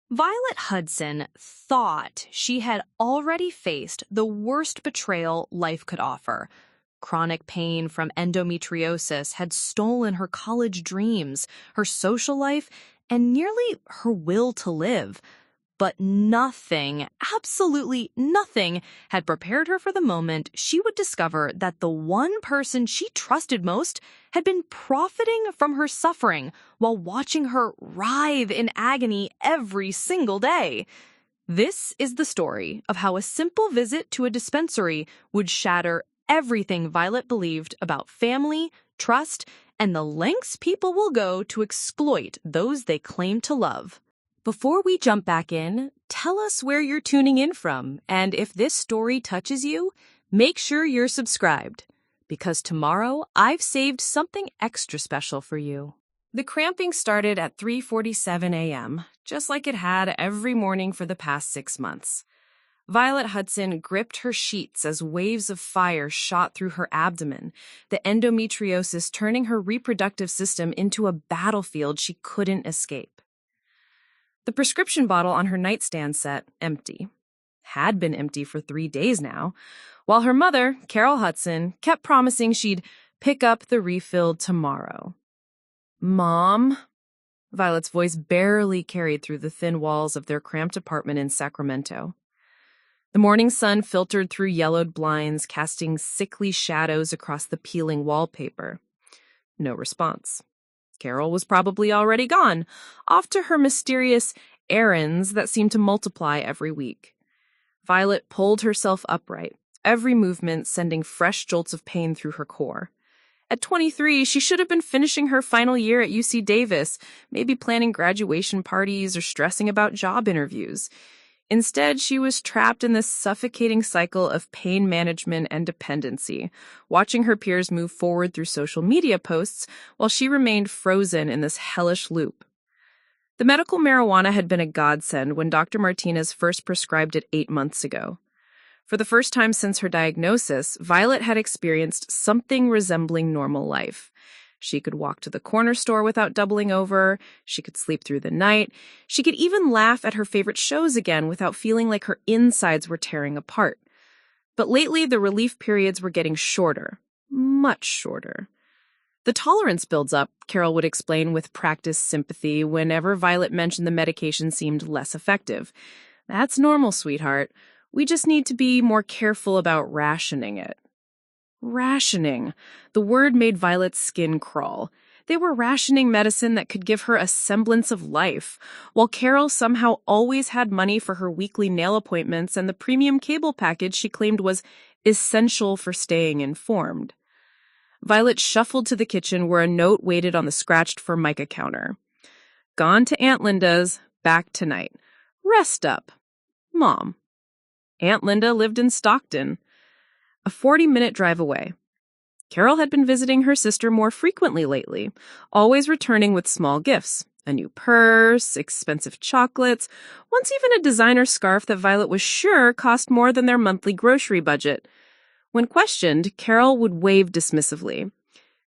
Violet Hudson thought she had already faced the worst betrayal life could offer. Chronic pain from endometriosis had stolen her college dreams, her social life, and nearly her will to live. But nothing, absolutely nothing, had prepared her for the moment she would discover that the one person she trusted most had been profiting from her suffering while watching her writhe in agony every single day. This is the story of how a simple visit to a dispensary would shatter everything Violet believed about family, trust, and the lengths people will go to exploit those they claim to love. Before we jump back in, tell us where you're tuning in from, and if this story touches you, make sure you're subscribed, because tomorrow I've saved something extra special for you. The cramping started at 3:47 a.m., just like it had every morning for the past 6 months. Violet Hudson gripped her sheets as waves of fire shot through her abdomen, the endometriosis turning her reproductive system into a battlefield she couldn't escape. The prescription bottle on her nightstand sat empty. Had been empty for 3 days now, while her mother, Carol Hudson, kept promising she'd pick up the refill tomorrow. "Mom?" Violet's voice barely carried through the thin walls of their cramped apartment in Sacramento. The morning sun filtered through yellowed blinds, casting sickly shadows across the peeling wallpaper. No response. Carol was probably already gone, off to her mysterious errands that seemed to multiply every week. Violet pulled herself upright, every movement sending fresh jolts of pain through her core. At 23, she should have been finishing her final year at UC Davis, maybe planning graduation parties or stressing about job interviews. Instead, she was trapped in this suffocating cycle of pain management and dependency, watching her peers move forward through social media posts while she remained frozen in this hellish loop. The medical marijuana had been a godsend when Dr. Martinez first prescribed it 8 months ago. For the first time since her diagnosis, Violet had experienced something resembling normal life. She could walk to the corner store without doubling over. She could sleep through the night. She could even laugh at her favorite shows again without feeling like her insides were tearing apart. But lately, the relief periods were getting shorter. Much shorter. The tolerance builds up, Carol would explain with practiced sympathy whenever Violet mentioned the medication seemed less effective. "That's normal, sweetheart. We just need to be more careful about rationing it." Rationing. The word made Violet's skin crawl. They were rationing medicine that could give her a semblance of life, while Carol somehow always had money for her weekly nail appointments and the premium cable package she claimed was essential for staying informed. Violet shuffled to the kitchen where a note waited on the scratched Formica counter. "Gone to Aunt Linda's, back tonight. Rest up. Mom." Aunt Linda lived in Stockton, a 40-minute drive away. Carol had been visiting her sister more frequently lately, always returning with small gifts, a new purse, expensive chocolates, once even a designer scarf that Violet was sure cost more than their monthly grocery budget. When questioned, Carol would wave dismissively.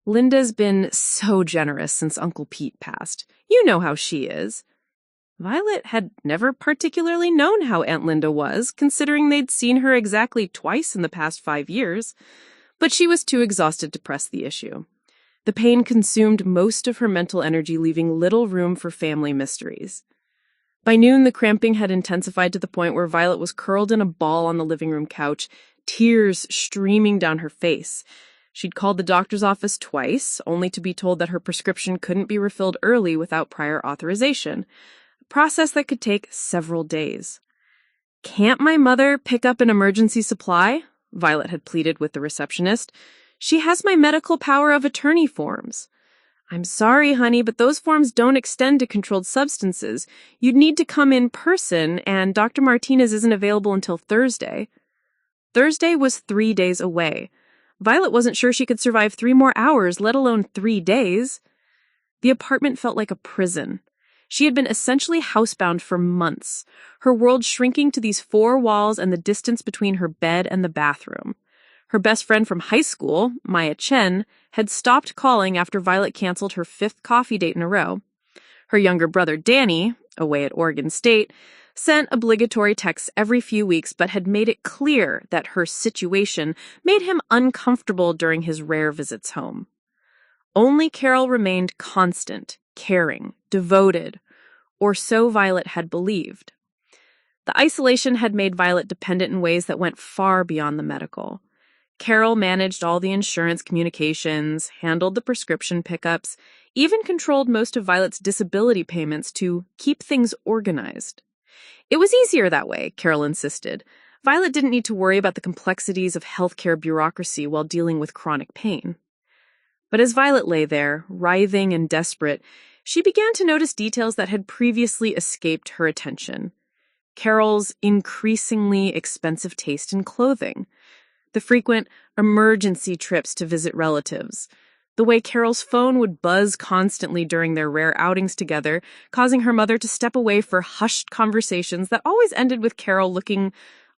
"Linda's been so generous since Uncle Pete passed. You know how she is." Violet had never particularly known how Aunt Linda was, considering they'd seen her exactly twice in the past 5 years. But she was too exhausted to press the issue. The pain consumed most of her mental energy, leaving little room for family mysteries. By noon, the cramping had intensified to the point where Violet was curled in a ball on the living room couch, tears streaming down her face. She'd called the doctor's office twice, only to be told that her prescription couldn't be refilled early without prior authorization. Process that could take several days. "Can't my mother pick up an emergency supply?" Violet had pleaded with the receptionist. "She has my medical power of attorney forms." "I'm sorry, honey, but those forms don't extend to controlled substances. You'd need to come in person, and Dr. Martinez isn't available until Thursday." Thursday was 3 days away. Violet wasn't sure she could survive 3 more hours, let alone 3 days. The apartment felt like a prison. She had been essentially housebound for months, her world shrinking to these 4 walls and the distance between her bed and the bathroom. Her best friend from high school, Maya Chen, had stopped calling after Violet canceled her 5th coffee date in a row. Her younger brother, Danny, away at Oregon State, sent obligatory texts every few weeks but had made it clear that her situation made him uncomfortable during his rare visits home. Only Carol remained constant, caring, devoted, or so Violet had believed. The isolation had made Violet dependent in ways that went far beyond the medical. Carol managed all the insurance communications, handled the prescription pickups, even controlled most of Violet's disability payments to keep things organized. It was easier that way, Carol insisted. Violet didn't need to worry about the complexities of healthcare bureaucracy while dealing with chronic pain. But as Violet lay there, writhing and desperate, she began to notice details that had previously escaped her attention. Carol's increasingly expensive taste in clothing, the frequent emergency trips to visit relatives, the way Carol's phone would buzz constantly during their rare outings together, causing her mother to step away for hushed conversations that always ended with Carol looking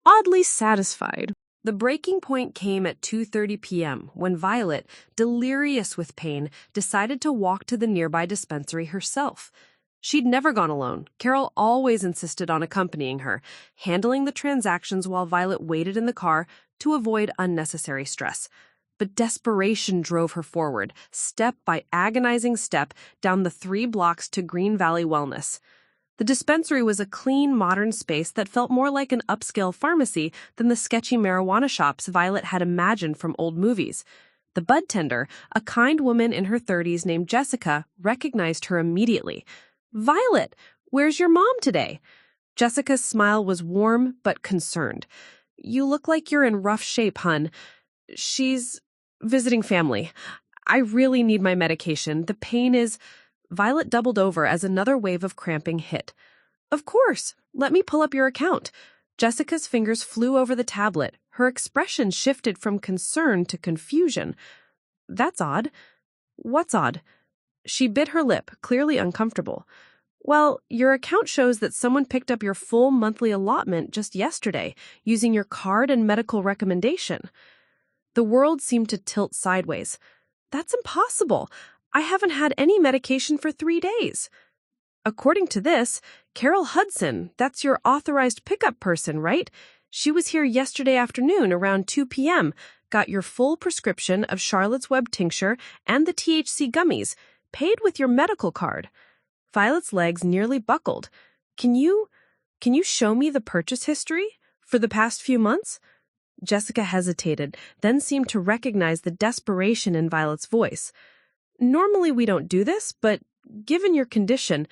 oddly satisfied. The breaking point came at 2:30 p.m. when Violet, delirious with pain, decided to walk to the nearby dispensary herself. She'd never gone alone. Carol always insisted on accompanying her, handling the transactions while Violet waited in the car to avoid unnecessary stress. But desperation drove her forward, step by agonizing step, down the 3 blocks to Green Valley Wellness. The dispensary was a clean, modern space that felt more like an upscale pharmacy than the sketchy marijuana shops Violet had imagined from old movies. The bud tender, a kind woman in her 30s named Jessica, recognized her immediately. "Violet, where's your mom today?" Jessica's smile was warm but concerned. "You look like you're in rough shape, hun." "She's visiting family. I really need my medication. The pain is—" Violet doubled over as another wave of cramping hit. "Of course. Let me pull up your account." Jessica's fingers flew over the tablet. Her expression shifted from concern to confusion. "That's odd." "What's odd?" She bit her lip, clearly uncomfortable. "Well, your account shows that someone picked up your full monthly allotment just yesterday, using your card and medical recommendation." The world seemed to tilt sideways. "That's impossible. I haven't had any medication for 3 days." "According to this, Carol Hudson, that's your authorized pickup person, right? She was here yesterday afternoon around 2 p.m., got your full prescription of Charlotte's Web tincture and the THC gummies, paid with your medical card." Violet's legs nearly buckled. Can you show me the purchase history for the past few months?" Jessica hesitated, then seemed to recognize the desperation in Violet's voice. "Normally we don't do this, but given your condition,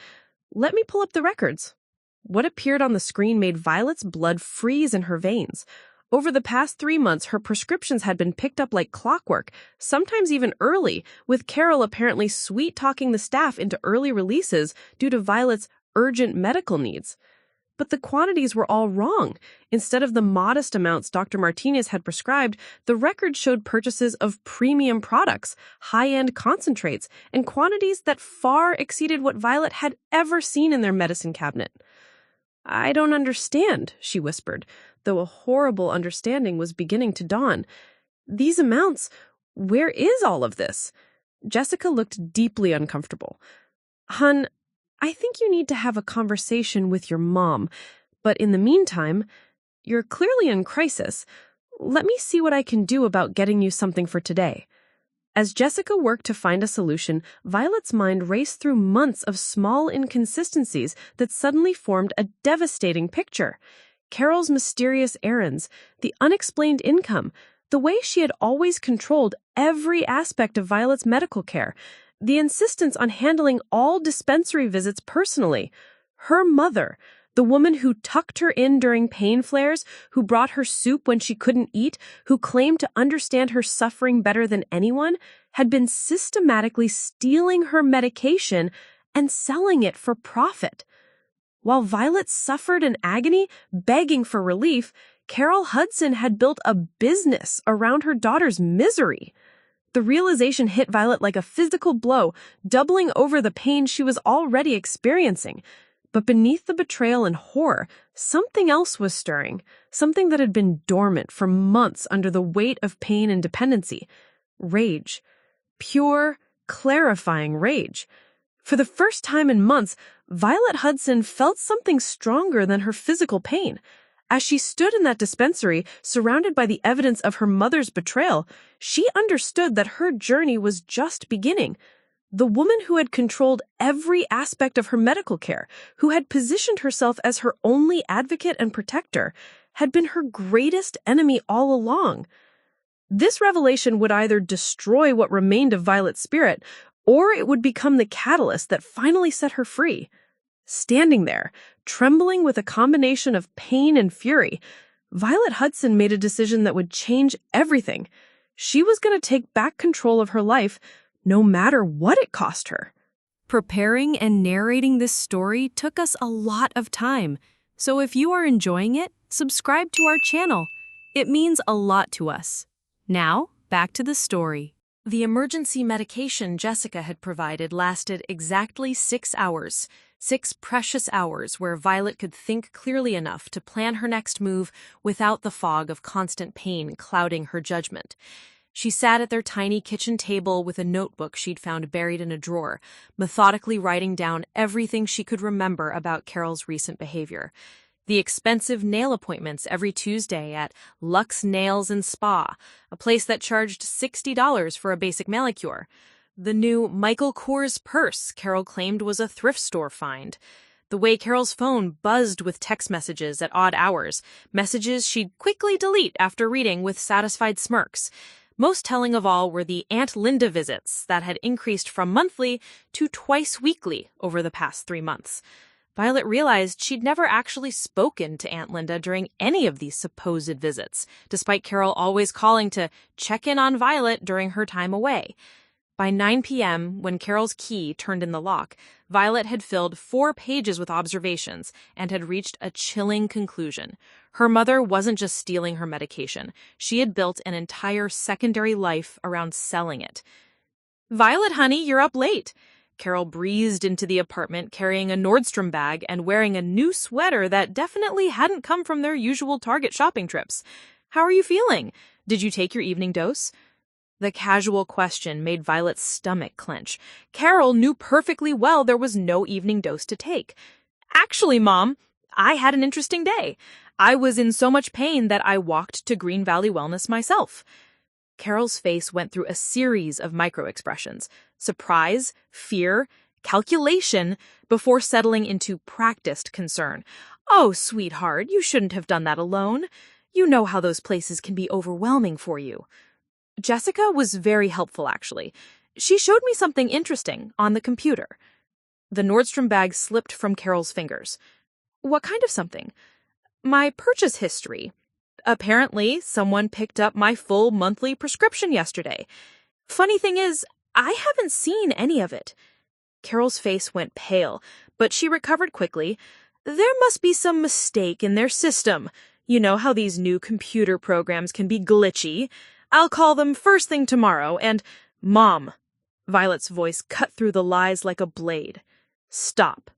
let me pull up the records." What appeared on the screen made Violet's blood freeze in her veins. Over the past 3 months, her prescriptions had been picked up like clockwork, sometimes even early, with Carol apparently sweet-talking the staff into early releases due to Violet's urgent medical needs. But the quantities were all wrong. Instead of the modest amounts Dr. Martinez had prescribed, the record showed purchases of premium products, high-end concentrates, and quantities that far exceeded what Violet had ever seen in their medicine cabinet. "I don't understand," she whispered, though a horrible understanding was beginning to dawn. "These amounts, where is all of this?" Jessica looked deeply uncomfortable. "Hun, I think you need to have a conversation with your mom, but in the meantime, you're clearly in crisis. Let me see what I can do about getting you something for today." As Jessica worked to find a solution, Violet's mind raced through months of small inconsistencies that suddenly formed a devastating picture. Carol's mysterious errands, the unexplained income, the way she had always controlled every aspect of Violet's medical care, the insistence on handling all dispensary visits personally. Her mother, the woman who tucked her in during pain flares, who brought her soup when she couldn't eat, who claimed to understand her suffering better than anyone, had been systematically stealing her medication and selling it for profit. While Violet suffered in agony, begging for relief, Carol Hudson had built a business around her daughter's misery. The realization hit Violet like a physical blow, doubling over the pain she was already experiencing. But beneath the betrayal and horror, something else was stirring, something that had been dormant for months under the weight of pain and dependency. Rage. Pure, clarifying rage. For the first time in months, Violet Hudson felt something stronger than her physical pain. As she stood in that dispensary, surrounded by the evidence of her mother's betrayal, she understood that her journey was just beginning. The woman who had controlled every aspect of her medical care, who had positioned herself as her only advocate and protector, had been her greatest enemy all along. This revelation would either destroy what remained of Violet's spirit, or it would become the catalyst that finally set her free. Standing there, trembling with a combination of pain and fury, Violet Hudson made a decision that would change everything. She was going to take back control of her life, no matter what it cost her. Preparing and narrating this story took us a lot of time, so if you are enjoying it, subscribe to our channel. It means a lot to us. Now, back to the story. The emergency medication Jessica had provided lasted exactly 6 hours. 6 precious hours where Violet could think clearly enough to plan her next move without the fog of constant pain clouding her judgment. She sat at their tiny kitchen table with a notebook she'd found buried in a drawer, methodically writing down everything she could remember about Carol's recent behavior. The expensive nail appointments every Tuesday at Lux Nails and Spa, a place that charged $60 for a basic manicure. The new Michael Kors purse Carol claimed was a thrift store find. The way Carol's phone buzzed with text messages at odd hours, messages she'd quickly delete after reading with satisfied smirks. Most telling of all were the Aunt Linda visits that had increased from monthly to twice weekly over the past 3 months. Violet realized she'd never actually spoken to Aunt Linda during any of these supposed visits, despite Carol always calling to check in on Violet during her time away. By 9 p.m., when Carol's key turned in the lock, Violet had filled 4 pages with observations and had reached a chilling conclusion. Her mother wasn't just stealing her medication. She had built an entire secondary life around selling it. "Violet, honey, you're up late." Carol breezed into the apartment carrying a Nordstrom bag and wearing a new sweater that definitely hadn't come from their usual Target shopping trips. "How are you feeling? Did you take your evening dose?" The casual question made Violet's stomach clench. Carol knew perfectly well there was no evening dose to take. "Actually, Mom, I had an interesting day. I was in so much pain that I walked to Green Valley Wellness myself." Carol's face went through a series of micro-expressions: surprise, fear, calculation, before settling into practiced concern. "Oh, sweetheart, you shouldn't have done that alone. You know how those places can be overwhelming for you." Jessica was very helpful, actually. She showed me something interesting on the computer. The Nordstrom bag slipped from Carol's fingers. "What kind of something?" "My purchase history. Apparently, someone picked up my full monthly prescription yesterday. Funny thing is, I haven't seen any of it." Carol's face went pale, but she recovered quickly. "There must be some mistake in their system. You know how these new computer programs can be glitchy. I'll call them first thing tomorrow, and—" "Mom." Violet's voice cut through the lies like a blade. "Stop."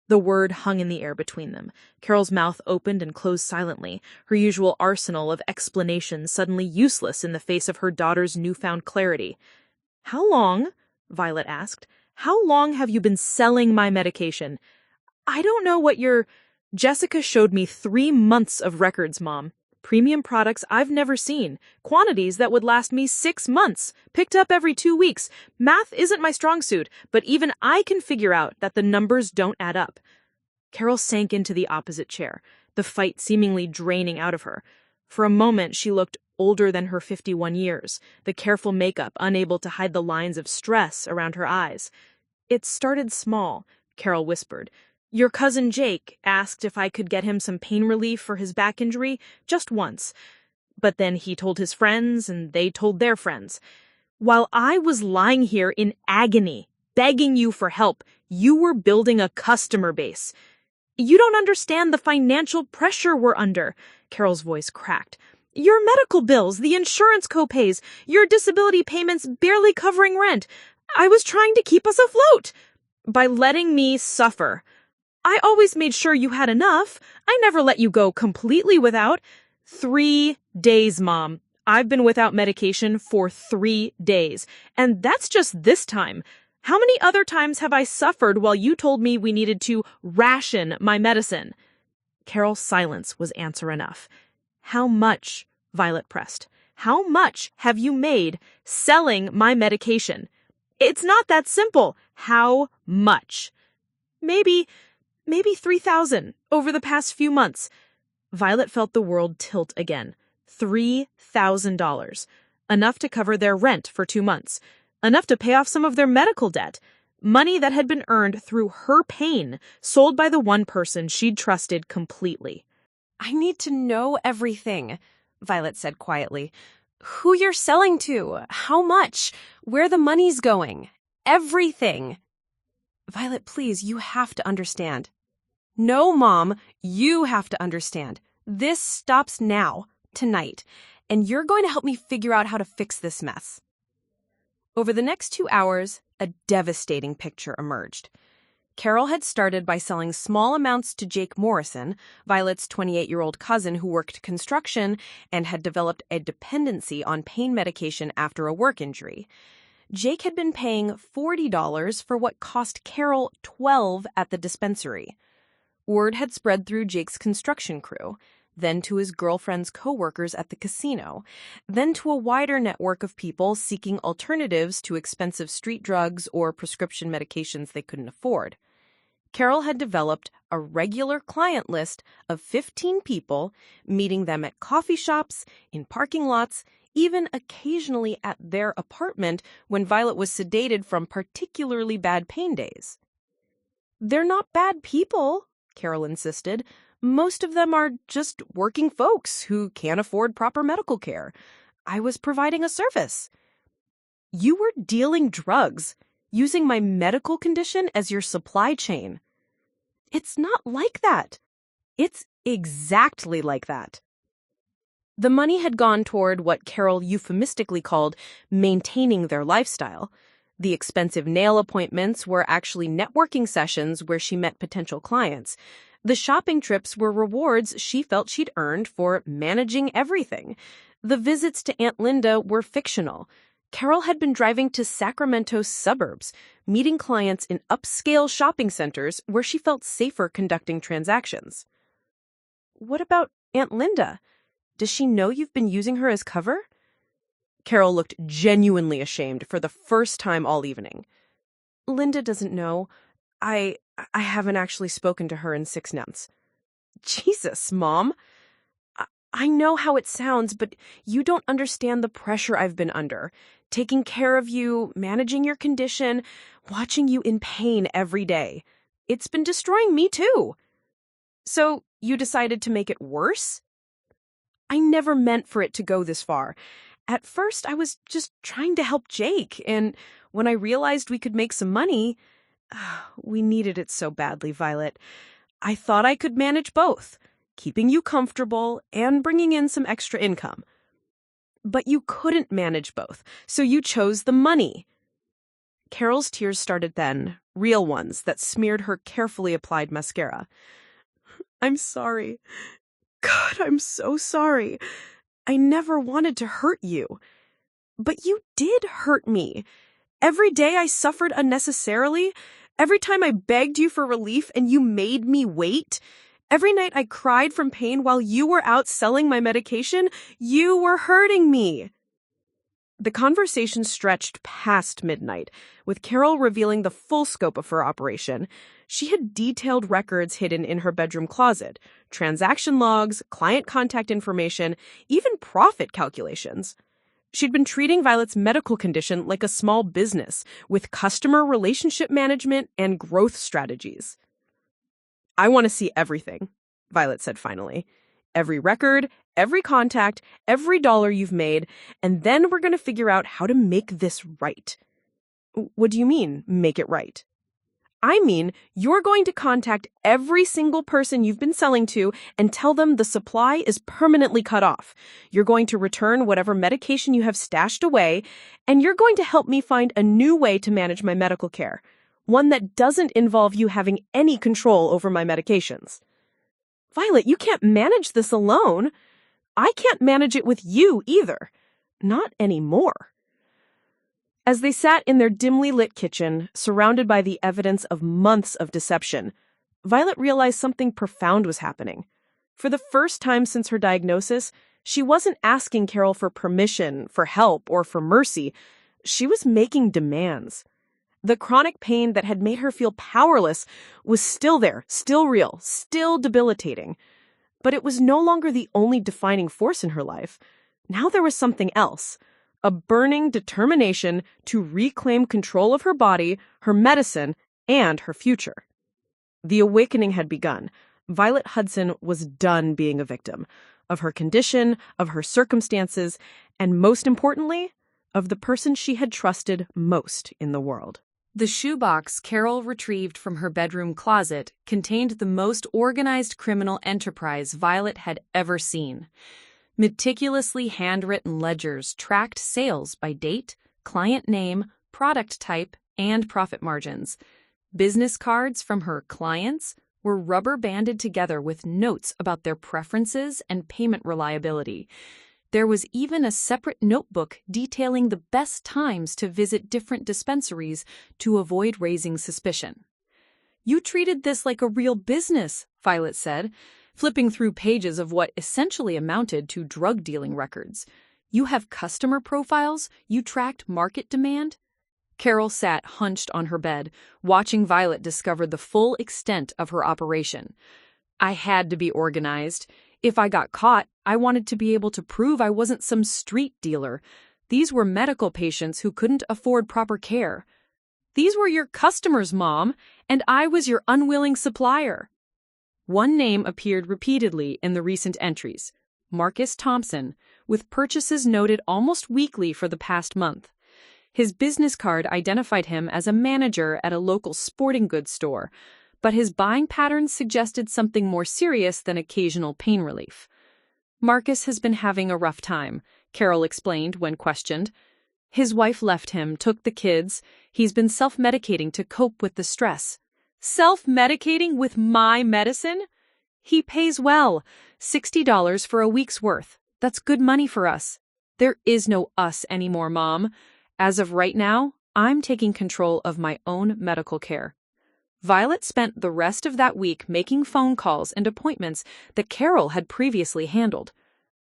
The word hung in the air between them. Carol's mouth opened and closed silently, her usual arsenal of explanations suddenly useless in the face of her daughter's newfound clarity. "How long?" Violet asked. "How long have you been selling my medication?" "I don't know what you're—" "Jessica showed me 3 months of records, Mom. Premium products I've never seen. Quantities that would last me 6 months. Picked up every 2 weeks. Math isn't my strong suit, but even I can figure out that the numbers don't add up." Carol sank into the opposite chair, the fight seemingly draining out of her. For a moment, she looked older than her 51 years, the careful makeup unable to hide the lines of stress around her eyes. "It started small," Carol whispered. "Your cousin Jake asked if I could get him some pain relief for his back injury just once. But then he told his friends, and they told their friends. While I was lying here in agony, begging you for help, you were building a customer base. You don't understand the financial pressure we're under." Carol's voice cracked. "Your medical bills, the insurance copays, your disability payments barely covering rent. I was trying to keep us afloat by letting me suffer. I always made sure you had enough. I never let you go completely without." 3 days, Mom. I've been without medication for 3 days. And that's just this time. How many other times have I suffered while you told me we needed to ration my medicine? Carol's silence was answer enough. How much? Violet pressed. How much have you made selling my medication? It's not that simple. How much? Maybe 3,000 over the past few months. Violet felt the world tilt again. $3,000. Enough to cover their rent for 2 months. Enough to pay off some of their medical debt. Money that had been earned through her pain, sold by the one person she'd trusted completely. I need to know everything, Violet said quietly. Who you're selling to, how much, where the money's going, everything. Violet, please, you have to understand. No, Mom, you have to understand. This stops now, tonight, and you're going to help me figure out how to fix this mess. Over the next 2 hours, a devastating picture emerged. Carol had started by selling small amounts to Jake Morrison, Violet's 28-year-old cousin who worked construction and had developed a dependency on pain medication after a work injury. Jake had been paying $40 for what cost Carol $12 at the dispensary. Word had spread through Jake's construction crew, then to his girlfriend's coworkers at the casino, then to a wider network of people seeking alternatives to expensive street drugs or prescription medications they couldn't afford. Carol had developed a regular client list of 15 people, meeting them at coffee shops, in parking lots, even occasionally at their apartment when Violet was sedated from particularly bad pain days. "They're not bad people," Carol insisted. "Most of them are just working folks who can't afford proper medical care. I was providing a service." "You were dealing drugs, using my medical condition as your supply chain." "It's not like that." "It's exactly like that." The money had gone toward what Carol euphemistically called maintaining their lifestyle. The expensive nail appointments were actually networking sessions where she met potential clients. The shopping trips were rewards she felt she'd earned for managing everything. The visits to Aunt Linda were fictional. Carol had been driving to Sacramento's suburbs, meeting clients in upscale shopping centers where she felt safer conducting transactions. "What about Aunt Linda? Does she know you've been using her as cover?" Carol looked genuinely ashamed for the first time all evening. "Linda doesn't know. I haven't actually spoken to her in 6 months. "Jesus, Mom. I know how it sounds, but you don't understand the pressure I've been under. Taking care of you, managing your condition, watching you in pain every day. It's been destroying me too." "So you decided to make it worse?" "I never meant for it to go this far. At first, I was just trying to help Jake, and when I realized we could make some money, we needed it so badly, Violet. I thought I could manage both, keeping you comfortable and bringing in some extra income. But you couldn't manage both, so you chose the money." Carol's tears started then, real ones that smeared her carefully applied mascara. "I'm sorry. God, I'm so sorry. I never wanted to hurt you. But you did hurt me. Every day I suffered unnecessarily. Every time I begged you for relief and you made me wait. Every night I cried from pain while you were out selling my medication. You were hurting me." The conversation stretched past midnight, with Carol revealing the full scope of her operation. She had detailed records hidden in her bedroom closet, transaction logs, client contact information, even profit calculations. She'd been treating Violet's medical condition like a small business, with customer relationship management and growth strategies. "I want to see everything," Violet said finally. "Every record, every contact, every dollar you've made, and then we're going to figure out how to make this right." "What do you mean, make it right?" "I mean, you're going to contact every single person you've been selling to and tell them the supply is permanently cut off. You're going to return whatever medication you have stashed away, and you're going to help me find a new way to manage my medical care, one that doesn't involve you having any control over my medications." "Violet, you can't manage this alone. I can't manage it with you either. Not anymore." As they sat in their dimly lit kitchen, surrounded by the evidence of months of deception, Violet realized something profound was happening. For the first time since her diagnosis, she wasn't asking Carol for permission, for help, or for mercy. She was making demands. The chronic pain that had made her feel powerless was still there, still real, still debilitating. But it was no longer the only defining force in her life. Now there was something else. A burning determination to reclaim control of her body, her medicine, and her future. The awakening had begun. Violet Hudson was done being a victim of her condition, of her circumstances, and most importantly, of the person she had trusted most in the world. The shoebox Carol retrieved from her bedroom closet contained the most organized criminal enterprise Violet had ever seen. Meticulously handwritten ledgers tracked sales by date, client name, product type, and profit margins. Business cards from her clients were rubber-banded together with notes about their preferences and payment reliability. There was even a separate notebook detailing the best times to visit different dispensaries to avoid raising suspicion. "You treated this like a real business," Violet said, flipping through pages of what essentially amounted to drug-dealing records. "You have customer profiles? You tracked market demand?" Carol sat hunched on her bed, watching Violet discover the full extent of her operation. "I had to be organized. If I got caught, I wanted to be able to prove I wasn't some street dealer. These were medical patients who couldn't afford proper care. These were your customers, Mom, and I was your unwilling supplier." One name appeared repeatedly in the recent entries: Marcus Thompson, with purchases noted almost weekly for the past month. His business card identified him as a manager at a local sporting goods store, but his buying patterns suggested something more serious than occasional pain relief. "Marcus has been having a rough time," Carol explained when questioned. "His wife left him, took the kids. He's been self-medicating to cope with the stress." "Self-medicating with my medicine?" "He pays well, $60 for a week's worth. That's good money for us." "There is no us anymore, Mom. As of right now, I'm taking control of my own medical care." Violet spent the rest of that week making phone calls and appointments that Carol had previously handled.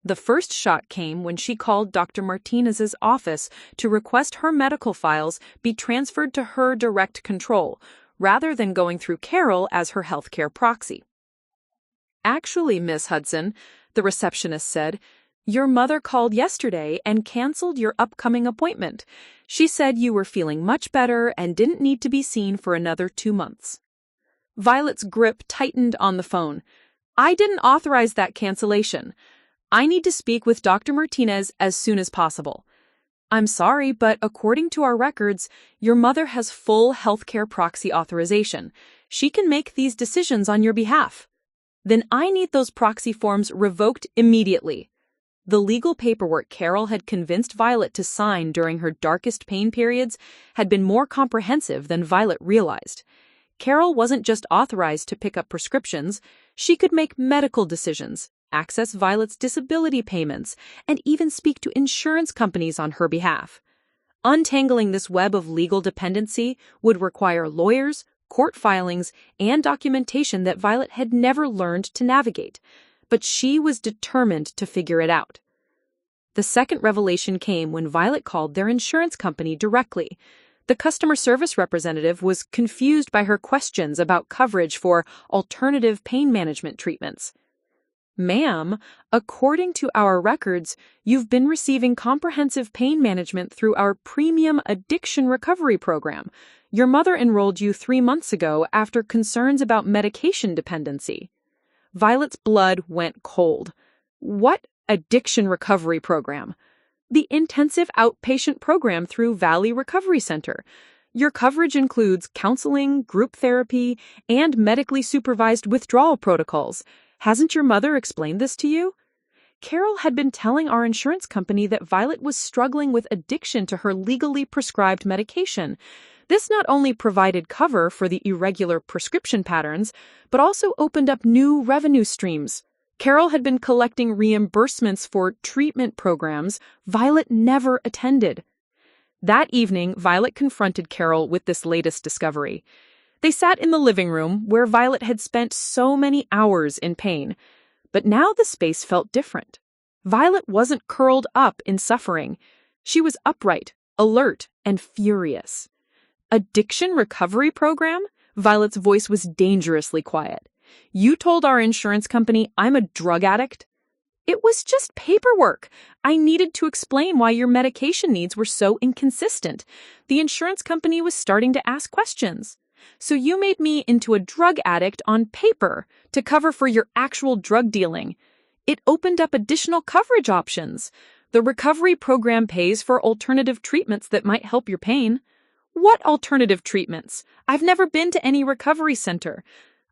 The first shot came when she called Dr. Martinez's office to request her medical files be transferred to her direct control, rather than going through Carol as her healthcare proxy. "Actually, Miss Hudson," the receptionist said, "your mother called yesterday and canceled your upcoming appointment. She said you were feeling much better and didn't need to be seen for another 2 months. Violet's grip tightened on the phone. "I didn't authorize that cancellation. I need to speak with Dr. Martinez as soon as possible. I'm sorry, but according to our records, your mother has full healthcare proxy authorization. She can make these decisions on your behalf." "Then I need those proxy forms revoked immediately." The legal paperwork Carol had convinced Violet to sign during her darkest pain periods had been more comprehensive than Violet realized. Carol wasn't just authorized to pick up prescriptions, she could make medical decisions, access Violet's disability payments, and even speak to insurance companies on her behalf. Untangling this web of legal dependency would require lawyers, court filings, and documentation that Violet had never learned to navigate. But she was determined to figure it out. The second revelation came when Violet called their insurance company directly. The customer service representative was confused by her questions about coverage for alternative pain management treatments. "Ma'am, according to our records, you've been receiving comprehensive pain management through our premium addiction recovery program. Your mother enrolled you 3 months ago after concerns about medication dependency." Violet's blood went cold. "What addiction recovery program?" "The intensive outpatient program through Valley Recovery Center. Your coverage includes counseling, group therapy, and medically supervised withdrawal protocols. Hasn't your mother explained this to you?" Carol had been telling our insurance company that Violet was struggling with addiction to her legally prescribed medication. This not only provided cover for the irregular prescription patterns, but also opened up new revenue streams. Carol had been collecting reimbursements for treatment programs Violet never attended. That evening, Violet confronted Carol with this latest discovery. They sat in the living room where Violet had spent so many hours in pain. But now the space felt different. Violet wasn't curled up in suffering. She was upright, alert, and furious. Addiction recovery program? Violet's voice was dangerously quiet. You told our insurance company I'm a drug addict? It was just paperwork. I needed to explain why your medication needs were so inconsistent. The insurance company was starting to ask questions. So you made me into a drug addict on paper to cover for your actual drug dealing. It opened up additional coverage options. The recovery program pays for alternative treatments that might help your pain. What alternative treatments? I've never been to any recovery center.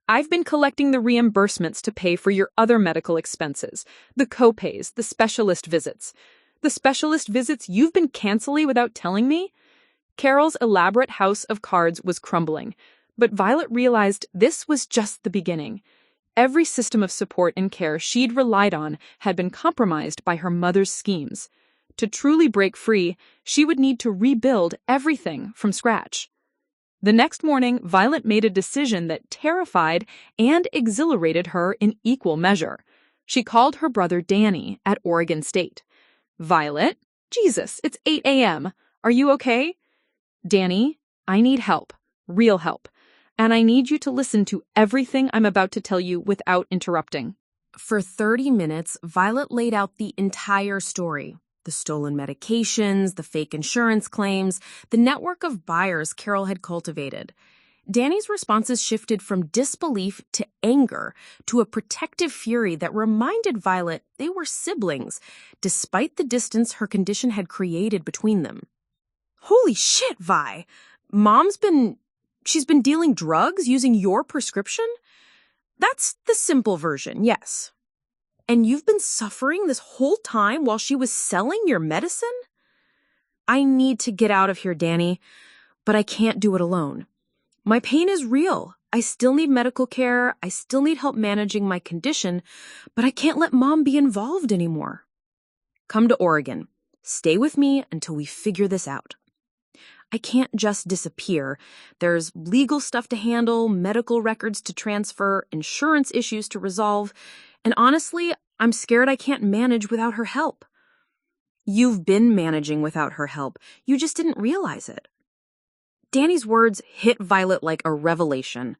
I've been collecting the reimbursements to pay for your other medical expenses, the co-pays, the specialist visits. The specialist visits you've been canceling without telling me? Carol's elaborate house of cards was crumbling, but Violet realized this was just the beginning. Every system of support and care she'd relied on had been compromised by her mother's schemes. To truly break free, she would need to rebuild everything from scratch. The next morning, Violet made a decision that terrified and exhilarated her in equal measure. She called her brother Danny at Oregon State. Violet, Jesus, it's 8 a.m. Are you okay? Danny, I need help, real help, and I need you to listen to everything I'm about to tell you without interrupting. For 30 minutes, Violet laid out the entire story. The stolen medications, the fake insurance claims, the network of buyers Carol had cultivated. Danny's responses shifted from disbelief to anger, to a protective fury that reminded Violet they were siblings, despite the distance her condition had created between them. Holy shit, Vi! She's been dealing drugs using your prescription? That's the simple version, yes. And you've been suffering this whole time while she was selling your medicine? I need to get out of here, Danny, but I can't do it alone. My pain is real. I still need medical care. I still need help managing my condition, but I can't let Mom be involved anymore. Come to Oregon. Stay with me until we figure this out. I can't just disappear. There's legal stuff to handle, medical records to transfer, insurance issues to resolve, and honestly, I'm scared I can't manage without her help. You've been managing without her help. You just didn't realize it. Danny's words hit Violet like a revelation.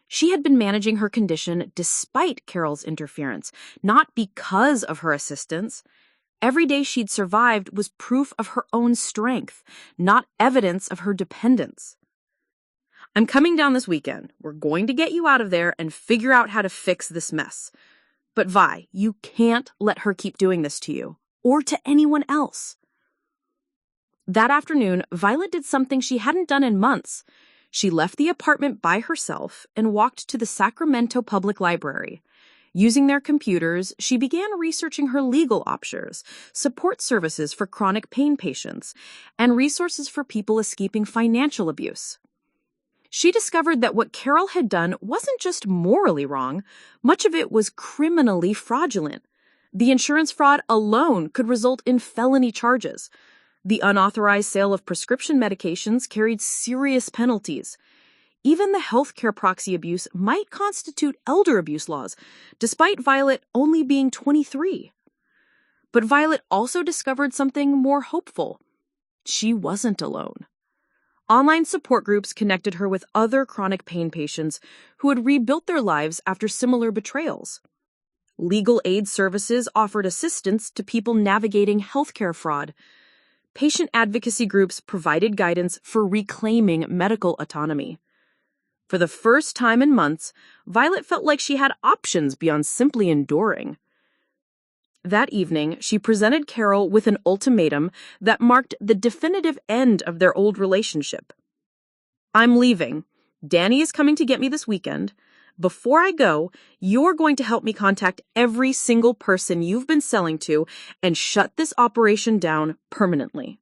She had been managing her condition despite Carol's interference, not because of her assistance. Every day she'd survived was proof of her own strength, not evidence of her dependence. I'm coming down this weekend. We're going to get you out of there and figure out how to fix this mess. But Vi, you can't let her keep doing this to you, or to anyone else. That afternoon, Violet did something she hadn't done in months. She left the apartment by herself and walked to the Sacramento Public Library. Using their computers, she began researching her legal options, support services for chronic pain patients, and resources for people escaping financial abuse. She discovered that what Carol had done wasn't just morally wrong, much of it was criminally fraudulent. The insurance fraud alone could result in felony charges. The unauthorized sale of prescription medications carried serious penalties. Even the healthcare proxy abuse might constitute elder abuse laws, despite Violet only being 23. But Violet also discovered something more hopeful. She wasn't alone. Online support groups connected her with other chronic pain patients who had rebuilt their lives after similar betrayals. Legal aid services offered assistance to people navigating healthcare fraud. Patient advocacy groups provided guidance for reclaiming medical autonomy. For the first time in months, Violet felt like she had options beyond simply enduring. That evening, she presented Carol with an ultimatum that marked the definitive end of their old relationship. I'm leaving. Danny is coming to get me this weekend. Before I go, you're going to help me contact every single person you've been selling to and shut this operation down permanently.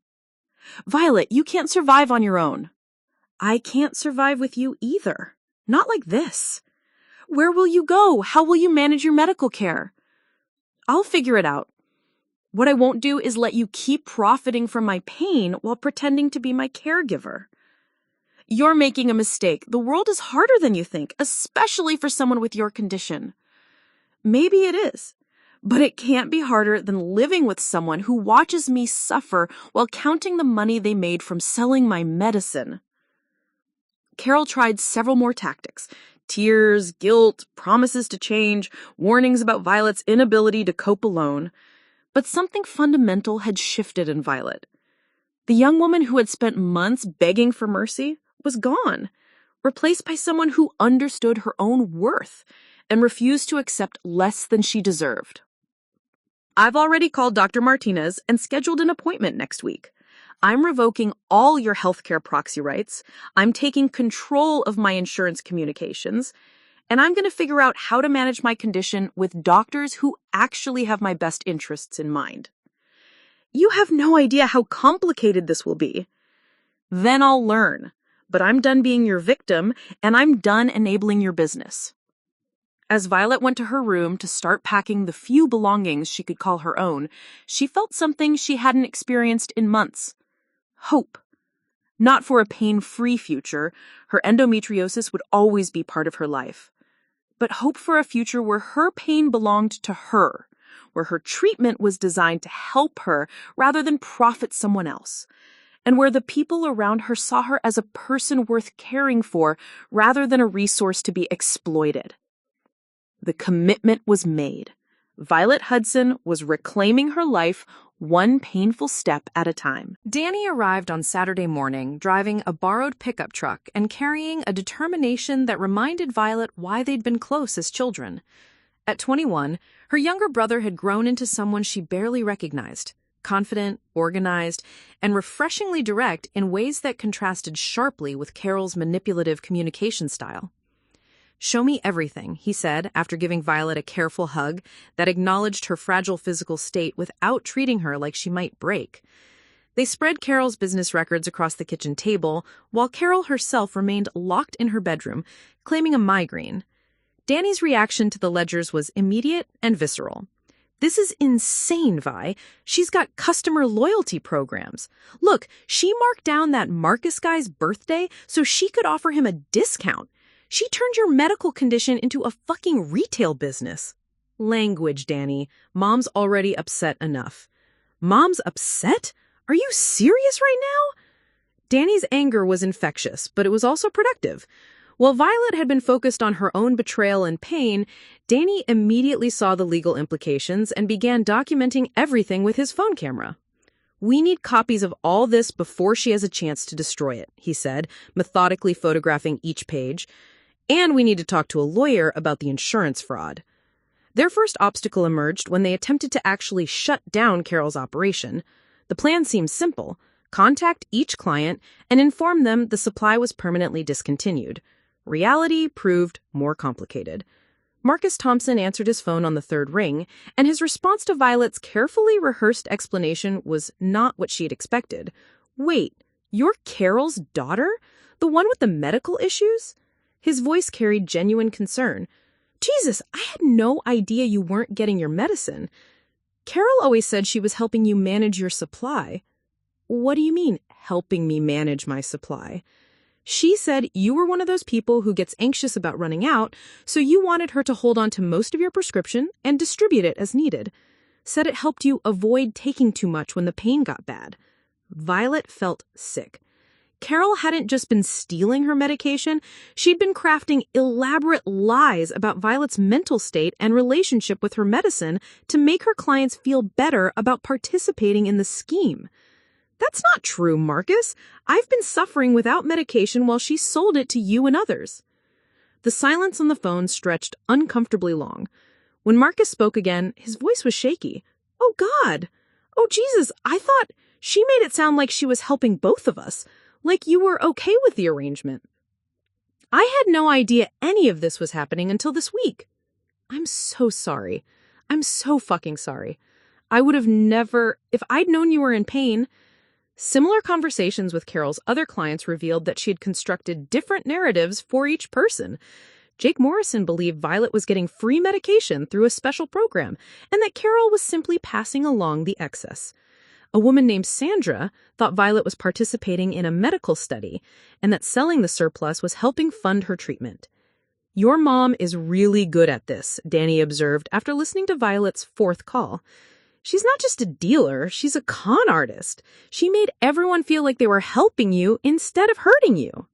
Violet, you can't survive on your own. I can't survive with you either. Not like this. Where will you go? How will you manage your medical care? I'll figure it out. What I won't do is let you keep profiting from my pain while pretending to be my caregiver. You're making a mistake. The world is harder than you think, especially for someone with your condition. Maybe it is, but it can't be harder than living with someone who watches me suffer while counting the money they made from selling my medicine. Carol tried several more tactics. Tears, guilt, promises to change, warnings about Violet's inability to cope alone. But something fundamental had shifted in Violet. The young woman who had spent months begging for mercy was gone, replaced by someone who understood her own worth and refused to accept less than she deserved. I've already called Dr. Martinez and scheduled an appointment next week. I'm revoking all your healthcare proxy rights. I'm taking control of my insurance communications, and I'm going to figure out how to manage my condition with doctors who actually have my best interests in mind. You have no idea how complicated this will be. Then I'll learn, but I'm done being your victim, and I'm done enabling your business. As Violet went to her room to start packing the few belongings she could call her own, she felt something she hadn't experienced in months. Hope. Not for a pain-free future. Her endometriosis would always be part of her life. But hope for a future where her pain belonged to her, where her treatment was designed to help her rather than profit someone else, and where the people around her saw her as a person worth caring for rather than a resource to be exploited. The commitment was made. Violet Hudson was reclaiming her life one painful step at a time. Danny arrived on Saturday morning, driving a borrowed pickup truck and carrying a determination that reminded Violet why they'd been close as children. At 21, her younger brother had grown into someone she barely recognized, confident, organized, and refreshingly direct in ways that contrasted sharply with Carol's manipulative communication style. "Show me everything," he said after giving Violet a careful hug that acknowledged her fragile physical state without treating her like she might break. They spread Carol's business records across the kitchen table, while Carol herself remained locked in her bedroom, claiming a migraine. Danny's reaction to the ledgers was immediate and visceral. "This is insane, Vi. She's got customer loyalty programs. Look, she marked down that Marcus guy's birthday so she could offer him a discount. She turned your medical condition into a fucking retail business." "Language, Danny. Mom's already upset enough." "Mom's upset? Are you serious right now?" Danny's anger was infectious, but it was also productive. While Violet had been focused on her own betrayal and pain, Danny immediately saw the legal implications and began documenting everything with his phone camera. "We need copies of all this before she has a chance to destroy it," he said, methodically photographing each page. "And we need to talk to a lawyer about the insurance fraud." Their first obstacle emerged when they attempted to actually shut down Carol's operation. The plan seemed simple: contact each client and inform them the supply was permanently discontinued. Reality proved more complicated. Marcus Thompson answered his phone on the third ring, and his response to Violet's carefully rehearsed explanation was not what she had expected. "Wait, you're Carol's daughter? The one with the medical issues?" His voice carried genuine concern. "Jesus, I had no idea you weren't getting your medicine. Carol always said she was helping you manage your supply." "What do you mean, helping me manage my supply?" "She said you were one of those people who gets anxious about running out, so you wanted her to hold on to most of your prescription and distribute it as needed. Said it helped you avoid taking too much when the pain got bad." Violet felt sick. Carol hadn't just been stealing her medication, she'd been crafting elaborate lies about Violet's mental state and relationship with her medicine to make her clients feel better about participating in the scheme. "That's not true, Marcus. I've been suffering without medication while she sold it to you and others." The silence on the phone stretched uncomfortably long. When Marcus spoke again, his voice was shaky. "Oh, God! Oh, Jesus! I thought she made it sound like she was helping both of us. Like you were okay with the arrangement." "I had no idea any of this was happening until this week." "I'm so sorry. I'm so fucking sorry. I would have never, if I'd known you were in pain." Similar conversations with Carol's other clients revealed that she had constructed different narratives for each person. Jake Morrison believed Violet was getting free medication through a special program, and that Carol was simply passing along the excess. A woman named Sandra thought Violet was participating in a medical study, and that selling the surplus was helping fund her treatment. "Your mom is really good at this," Danny observed after listening to Violet's fourth call. "She's not just a dealer, she's a con artist. She made everyone feel like they were helping you instead of hurting you."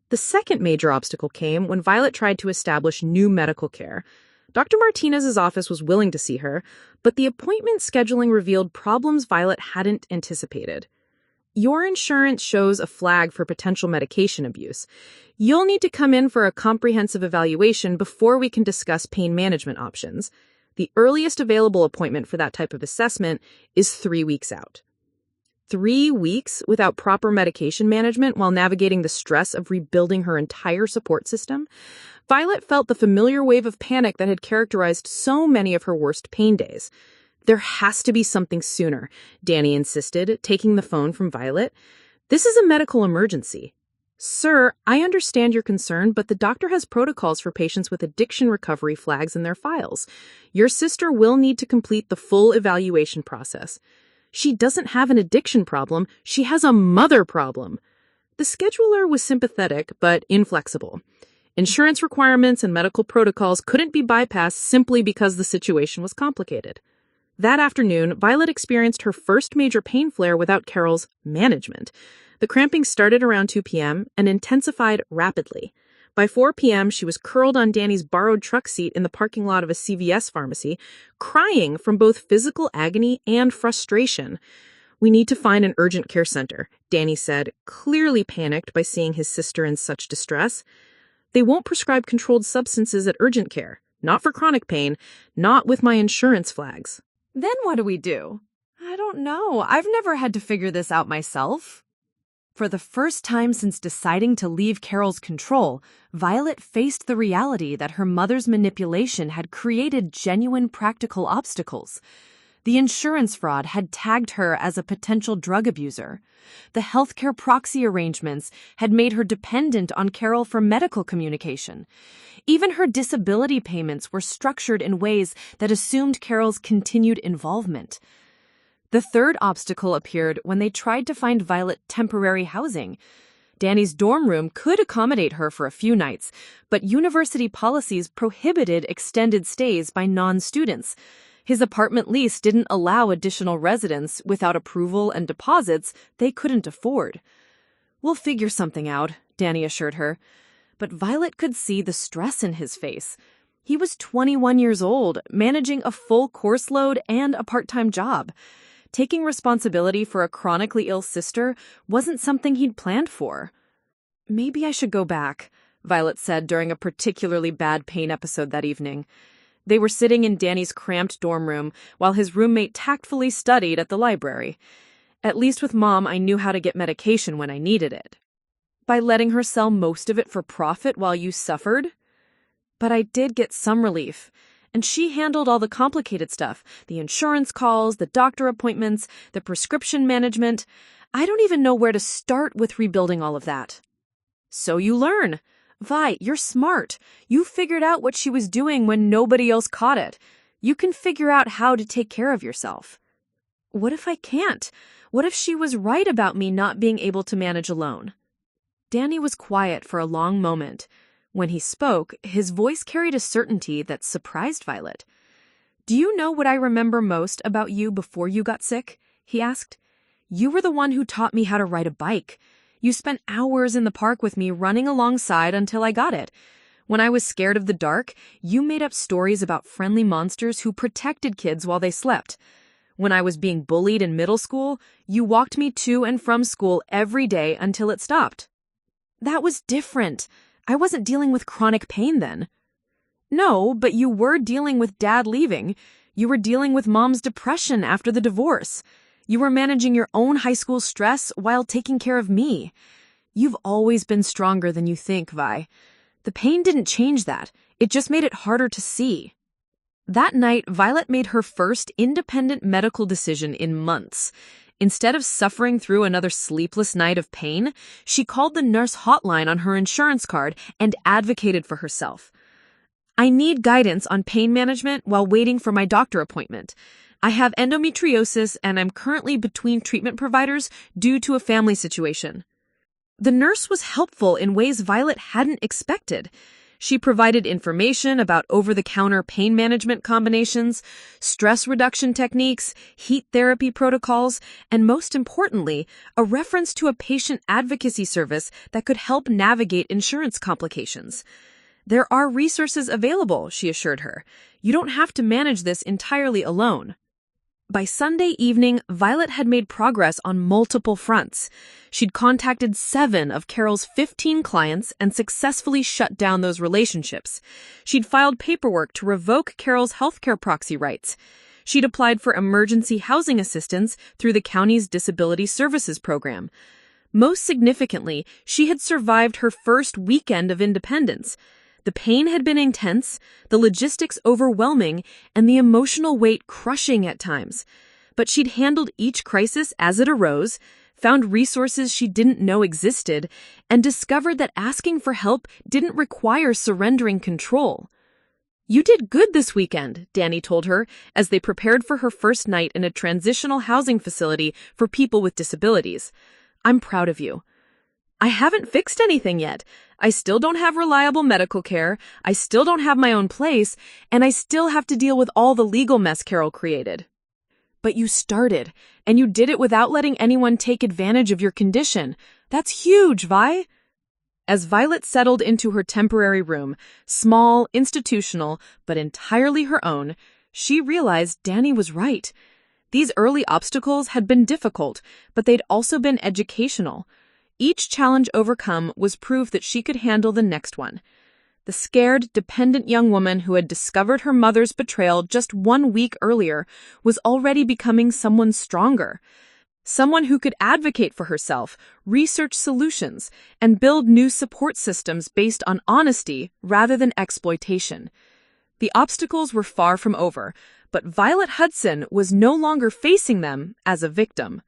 The second major obstacle came when Violet tried to establish new medical care. Dr. Martinez's office was willing to see her, but the appointment scheduling revealed problems Violet hadn't anticipated. "Your insurance shows a flag for potential medication abuse. You'll need to come in for a comprehensive evaluation before we can discuss pain management options. The earliest available appointment for that type of assessment is 3 weeks out." 3 weeks without proper medication management while navigating the stress of rebuilding her entire support system? Violet felt the familiar wave of panic that had characterized so many of her worst pain days. "There has to be something sooner," Danny insisted, taking the phone from Violet. "This is a medical emergency." "Sir, I understand your concern, but the doctor has protocols for patients with addiction recovery flags in their files. Your sister will need to complete the full evaluation process." "She doesn't have an addiction problem, she has a mother problem." The scheduler was sympathetic, but inflexible. Insurance requirements and medical protocols couldn't be bypassed simply because the situation was complicated. That afternoon, Violet experienced her first major pain flare without Carol's management. The cramping started around 2 p.m. and intensified rapidly. By 4 p.m., she was curled on Danny's borrowed truck seat in the parking lot of a CVS pharmacy, crying from both physical agony and frustration. "We need to find an urgent care center," Danny said, clearly panicked by seeing his sister in such distress. "They won't prescribe controlled substances at urgent care. Not for chronic pain. Not with my insurance flags." Then what do we do? I don't know. I've never had to figure this out myself. For the first time since deciding to leave Carol's control, Violet faced the reality that her mother's manipulation had created genuine practical obstacles. The insurance fraud had tagged her as a potential drug abuser. The healthcare proxy arrangements had made her dependent on Carol for medical communication. Even her disability payments were structured in ways that assumed Carol's continued involvement. The third obstacle appeared when they tried to find Violet temporary housing. Danny's dorm room could accommodate her for a few nights, but university policies prohibited extended stays by non-students. His apartment lease didn't allow additional residents without approval and deposits they couldn't afford. "We'll figure something out," Danny assured her. But Violet could see the stress in his face. He was 21 years old, managing a full course load and a part-time job. Taking responsibility for a chronically ill sister wasn't something he'd planned for. "Maybe I should go back," Violet said during a particularly bad pain episode that evening. They were sitting in Danny's cramped dorm room while his roommate tactfully studied at the library. "At least with Mom, I knew how to get medication when I needed it." "By letting her sell most of it for profit while you suffered?" "But I did get some relief. And she handled all the complicated stuff, the insurance calls, the doctor appointments, the prescription management. I don't even know where to start with rebuilding all of that." "So you learn. Vi, you're smart. You figured out what she was doing when nobody else caught it. You can figure out how to take care of yourself." "What if I can't? What if she was right about me not being able to manage alone?" Danny was quiet for a long moment. When he spoke, his voice carried a certainty that surprised Violet. "Do you know what I remember most about you before you got sick?" he asked. "You were the one who taught me how to ride a bike. You spent hours in the park with me running alongside until I got it. When I was scared of the dark, you made up stories about friendly monsters who protected kids while they slept. When I was being bullied in middle school, you walked me to and from school every day until it stopped." "That was different. I wasn't dealing with chronic pain then." "No, but you were dealing with Dad leaving. You were dealing with Mom's depression after the divorce. You were managing your own high school stress while taking care of me. You've always been stronger than you think, Vi. The pain didn't change that. It just made it harder to see." That night, Violet made her first independent medical decision in months. Instead of suffering through another sleepless night of pain, she called the nurse hotline on her insurance card and advocated for herself. "I need guidance on pain management while waiting for my doctor appointment. I have endometriosis and I'm currently between treatment providers due to a family situation." The nurse was helpful in ways Violet hadn't expected. She provided information about over-the-counter pain management combinations, stress reduction techniques, heat therapy protocols, and most importantly, a reference to a patient advocacy service that could help navigate insurance complications. "There are resources available," she assured her. "You don't have to manage this entirely alone." By Sunday evening, Violet had made progress on multiple fronts. She'd contacted 7 of Carol's 15 clients and successfully shut down those relationships. She'd filed paperwork to revoke Carol's healthcare proxy rights. She'd applied for emergency housing assistance through the county's disability services program. Most significantly, she had survived her first weekend of independence. The pain had been intense, the logistics overwhelming, and the emotional weight crushing at times. But she'd handled each crisis as it arose, found resources she didn't know existed, and discovered that asking for help didn't require surrendering control. "You did good this weekend," Danny told her, as they prepared for her first night in a transitional housing facility for people with disabilities. "I'm proud of you." "I haven't fixed anything yet. I still don't have reliable medical care, I still don't have my own place, and I still have to deal with all the legal mess Carol created." "But you started, and you did it without letting anyone take advantage of your condition. That's huge, Vi." As Violet settled into her temporary room, small, institutional, but entirely her own, she realized Danny was right. These early obstacles had been difficult, but they'd also been educational. Each challenge overcome was proof that she could handle the next one. The scared, dependent young woman who had discovered her mother's betrayal just 1 week earlier was already becoming someone stronger. Someone who could advocate for herself, research solutions, and build new support systems based on honesty rather than exploitation. The obstacles were far from over, but Violet Hudson was no longer facing them as a victim.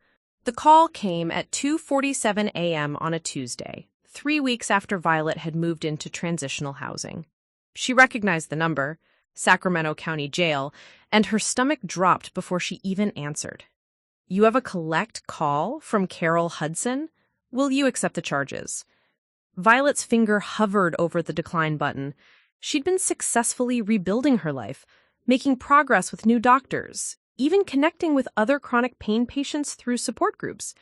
The call came at 2:47 a.m. on a Tuesday, 3 weeks after Violet had moved into transitional housing. She recognized the number, Sacramento County Jail, and her stomach dropped before she even answered. "You have a collect call from Carol Hudson? Will you accept the charges?" Violet's finger hovered over the decline button. She'd been successfully rebuilding her life, making progress with new doctors, even connecting with other chronic pain patients through support groups.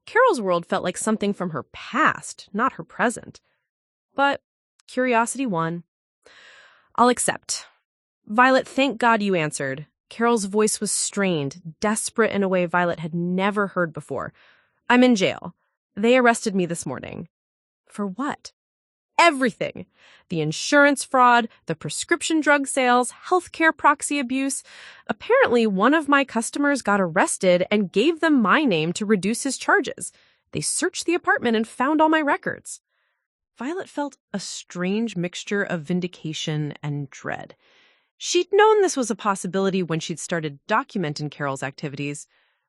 Carol's world felt like something from her past, not her present. But curiosity won. "I'll accept." "Violet, thank God you answered." Carol's voice was strained, desperate in a way Violet had never heard before. "I'm in jail. They arrested me this morning." "For what?" "Everything. The insurance fraud, the prescription drug sales, healthcare proxy abuse. Apparently, one of my customers got arrested and gave them my name to reduce his charges. They searched the apartment and found all my records." Violet felt a strange mixture of vindication and dread. She'd known this was a possibility when she'd started documenting Carol's activities,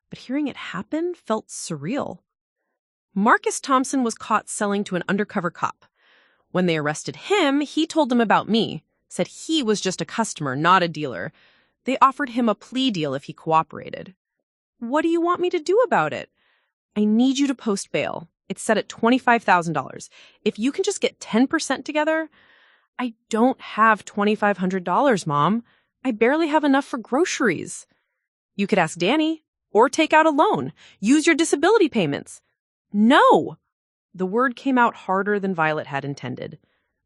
but hearing it happen felt surreal. Marcus Thompson was caught selling to an undercover cop. When they arrested him, he told them about me, said he was just a customer, not a dealer. They offered him a plea deal if he cooperated. "What do you want me to do about it?" "I need you to post bail. It's set at $25,000. If you can just get 10% together." "I don't have $2,500, Mom. I barely have enough for groceries." "You could ask Danny, or take out a loan. Use your disability payments." "No!" The word came out harder than Violet had intended.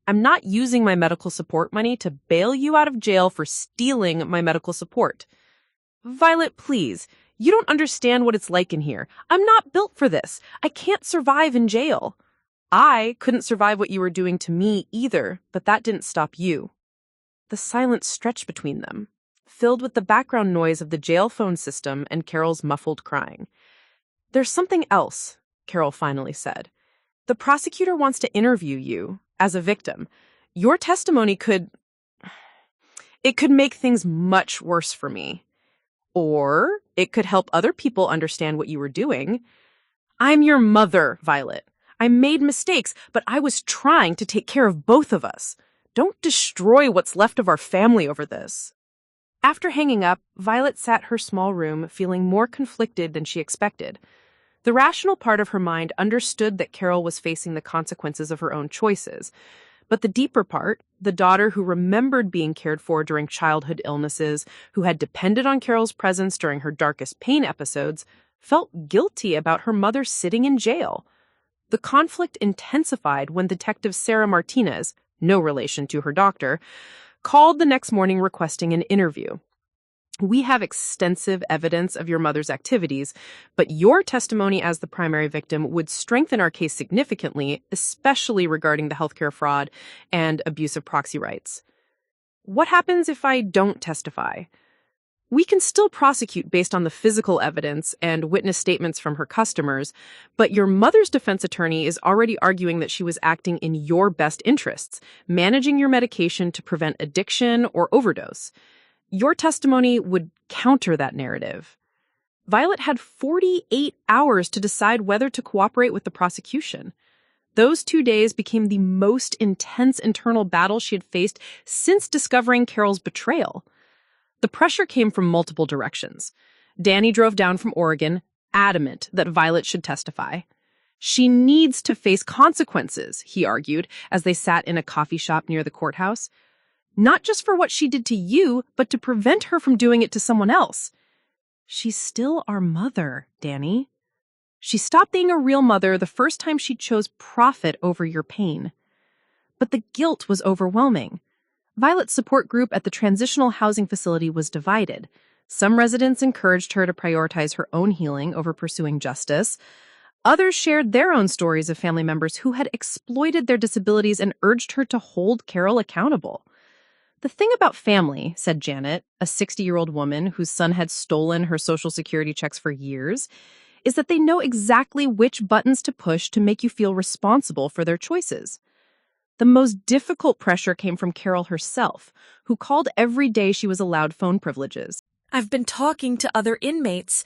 "I'm not using my medical support money to bail you out of jail for stealing my medical support." "Violet, please. You don't understand what it's like in here. I'm not built for this. I can't survive in jail." "I couldn't survive what you were doing to me either, but that didn't stop you." The silence stretched between them, filled with the background noise of the jail phone system and Carol's muffled crying. "There's something else," Carol finally said. "The prosecutor wants to interview you as a victim. Your testimony could make things much worse for me. Or It could help other people understand what you were doing. I'm your mother, Violet. I made mistakes, but I was trying to take care of both of us. Don't destroy what's left of our family over this. After hanging up, Violet sat her small room feeling more conflicted than she expected. The rational part of her mind understood that Carol was facing the consequences of her own choices. But the deeper part, the daughter who remembered being cared for during childhood illnesses, who had depended on Carol's presence during her darkest pain episodes, felt guilty about her mother sitting in jail. The conflict intensified when Detective Sarah Martinez, no relation to her doctor, called the next morning requesting an interview. We have extensive evidence of your mother's activities, but your testimony as the primary victim would strengthen our case significantly, especially regarding the healthcare fraud and abuse of proxy rights. What happens if I don't testify? We can still prosecute based on the physical evidence and witness statements from her customers, but your mother's defense attorney is already arguing that she was acting in your best interests, managing your medication to prevent addiction or overdose. Your testimony would counter that narrative. Violet had 48 hours to decide whether to cooperate with the prosecution. Those 2 days became the most intense internal battle she had faced since discovering Carol's betrayal. The pressure came from multiple directions. Danny drove down from Oregon, adamant that Violet should testify. She needs to face consequences, he argued, as they sat in a coffee shop near the courthouse. Not just for what she did to you, but to prevent her from doing it to someone else. She's still our mother, Danny. She stopped being a real mother the first time she chose profit over your pain. But the guilt was overwhelming. Violet's support group at the transitional housing facility was divided. Some residents encouraged her to prioritize her own healing over pursuing justice. Others shared their own stories of family members who had exploited their disabilities and urged her to hold Carol accountable. The thing about family, said Janet, a 60-year-old woman whose son had stolen her Social Security checks for years, is that they know exactly which buttons to push to make you feel responsible for their choices. The most difficult pressure came from Carol herself, who called every day she was allowed phone privileges. I've been talking to other inmates,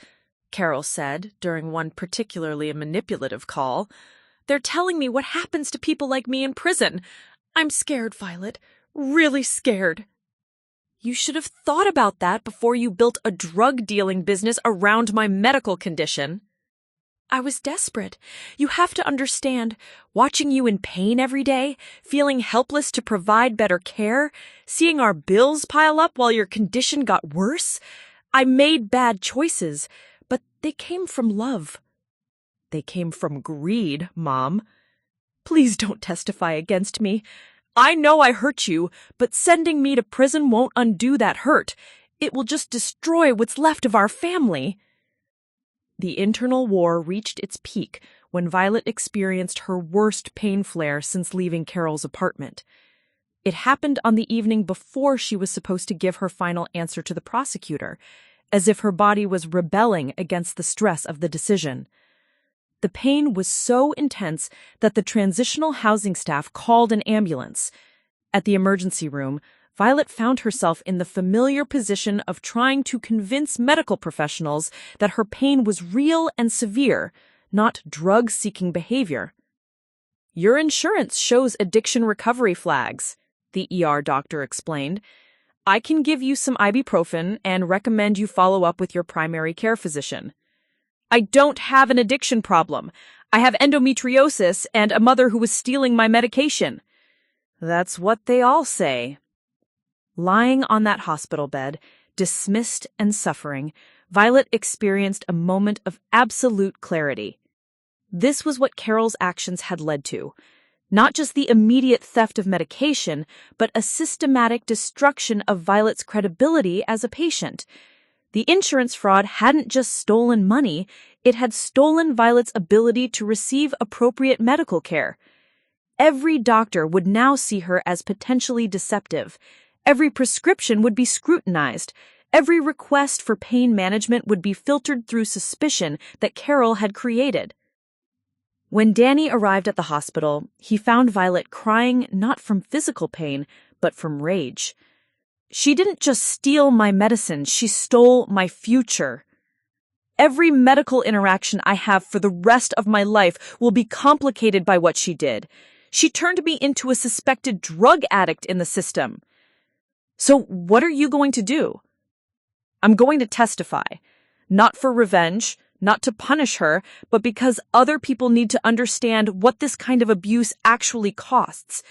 Carol said during one particularly manipulative call. They're telling me what happens to people like me in prison. I'm scared, Violet. Really scared. You should have thought about that before you built a drug-dealing business around my medical condition. I was desperate. You have to understand, watching you in pain every day, feeling helpless to provide better care, seeing our bills pile up while your condition got worse. I made bad choices, but they came from love. They came from greed, Mom. Please don't testify against me. I know I hurt you, but sending me to prison won't undo that hurt. It will just destroy what's left of our family. The internal war reached its peak when Violet experienced her worst pain flare since leaving Carol's apartment. It happened on the evening before she was supposed to give her final answer to the prosecutor, as if her body was rebelling against the stress of the decision. The pain was so intense that the transitional housing staff called an ambulance. At the emergency room, Violet found herself in the familiar position of trying to convince medical professionals that her pain was real and severe, not drug-seeking behavior. Your insurance shows addiction recovery flags, the ER doctor explained. I can give you some ibuprofen and recommend you follow up with your primary care physician. I don't have an addiction problem. I have endometriosis and a mother who was stealing my medication. That's what they all say. Lying on that hospital bed, dismissed and suffering, Violet experienced a moment of absolute clarity. This was what Carol's actions had led to. Not just the immediate theft of medication, but a systematic destruction of Violet's credibility as a patient. The insurance fraud hadn't just stolen money, it had stolen Violet's ability to receive appropriate medical care. Every doctor would now see her as potentially deceptive. Every prescription would be scrutinized. Every request for pain management would be filtered through suspicion that Carol had created. When Danny arrived at the hospital, he found Violet crying not from physical pain, but from rage. She didn't just steal my medicine, she stole my future. Every medical interaction I have for the rest of my life will be complicated by what she did. She turned me into a suspected drug addict in the system. So what are you going to do? I'm going to testify. Not for revenge, not to punish her, but because other people need to understand what this kind of abuse actually costs.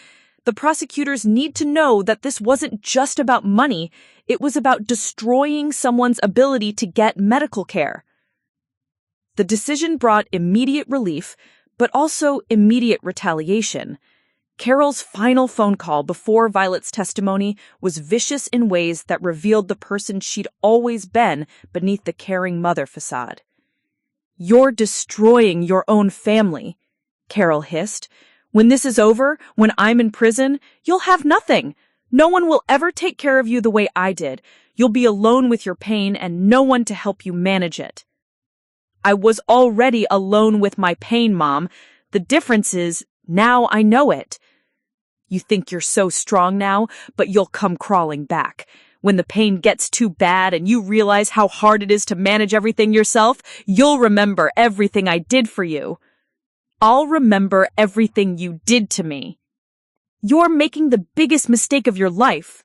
The prosecutors need to know that this wasn't just about money, it was about destroying someone's ability to get medical care. The decision brought immediate relief, but also immediate retaliation. Carol's final phone call before Violet's testimony was vicious in ways that revealed the person she'd always been beneath the caring mother facade. "You're destroying your own family," Carol hissed. "When this is over, when I'm in prison, you'll have nothing. No one will ever take care of you the way I did. You'll be alone with your pain and no one to help you manage it." "I was already alone with my pain, Mom. The difference is, now I know it. You think you're so strong now, but you'll come crawling back. When the pain gets too bad and you realize how hard it is to manage everything yourself, you'll remember everything I did for you. I'll remember everything you did to me. You're making the biggest mistake of your life."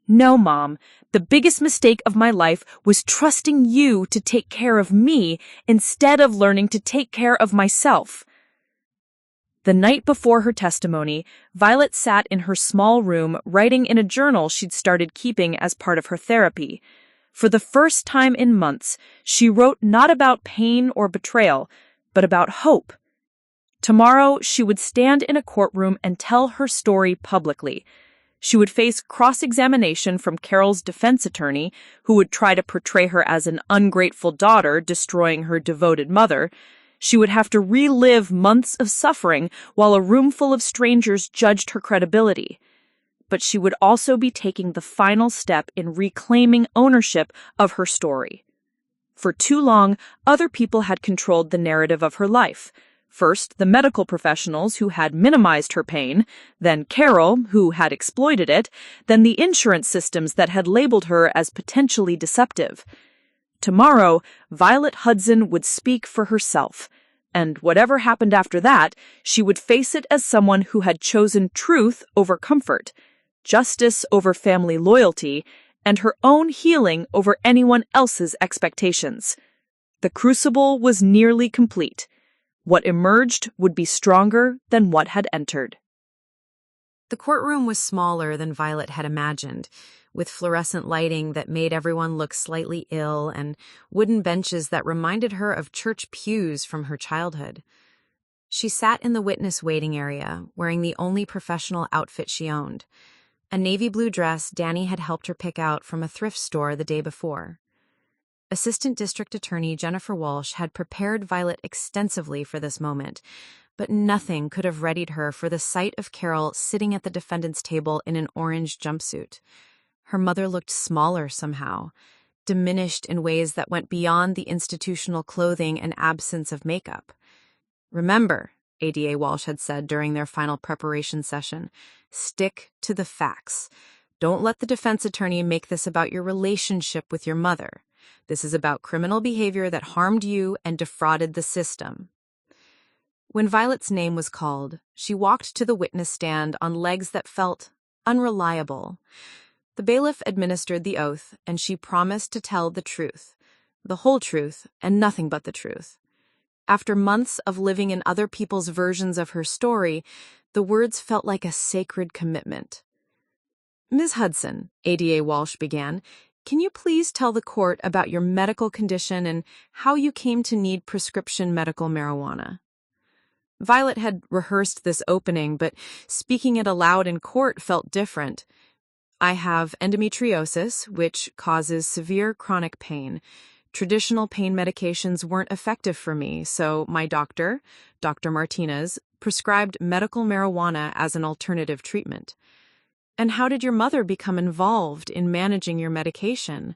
"No, Mom. The biggest mistake of my life was trusting you to take care of me instead of learning to take care of myself." The night before her testimony, Violet sat in her small room writing in a journal she'd started keeping as part of her therapy. For the first time in months, she wrote not about pain or betrayal, but about hope. Tomorrow, she would stand in a courtroom and tell her story publicly. She would face cross-examination from Carol's defense attorney, who would try to portray her as an ungrateful daughter destroying her devoted mother. She would have to relive months of suffering while a room full of strangers judged her credibility. But she would also be taking the final step in reclaiming ownership of her story. For too long, other people had controlled the narrative of her life. First, the medical professionals who had minimized her pain, then Carol, who had exploited it, then the insurance systems that had labeled her as potentially deceptive. Tomorrow, Violet Hudson would speak for herself, and whatever happened after that, she would face it as someone who had chosen truth over comfort, justice over family loyalty, and her own healing over anyone else's expectations. The crucible was nearly complete. What emerged would be stronger than what had entered. The courtroom was smaller than Violet had imagined, with fluorescent lighting that made everyone look slightly ill and wooden benches that reminded her of church pews from her childhood. She sat in the witness waiting area, wearing the only professional outfit she owned, a navy blue dress Danny had helped her pick out from a thrift store the day before. Assistant District Attorney Jennifer Walsh had prepared Violet extensively for this moment, but nothing could have readied her for the sight of Carol sitting at the defendant's table in an orange jumpsuit. Her mother looked smaller somehow, diminished in ways that went beyond the institutional clothing and absence of makeup. "Remember," ADA Walsh had said during their final preparation session, "stick to the facts. Don't let the defense attorney make this about your relationship with your mother. This is about criminal behavior that harmed you and defrauded the system." When Violet's name was called, she walked to the witness stand on legs that felt unreliable. The bailiff administered the oath, and she promised to tell the truth, the whole truth, and nothing but the truth. After months of living in other people's versions of her story, the words felt like a sacred commitment. "Ms. Hudson," ADA Walsh began, "can you please tell the court about your medical condition and how you came to need prescription medical marijuana?" Violet had rehearsed this opening, but speaking it aloud in court felt different. "I have endometriosis, which causes severe chronic pain. Traditional pain medications weren't effective for me, so my doctor, Dr. Martinez, prescribed medical marijuana as an alternative treatment." "And how did your mother become involved in managing your medication?"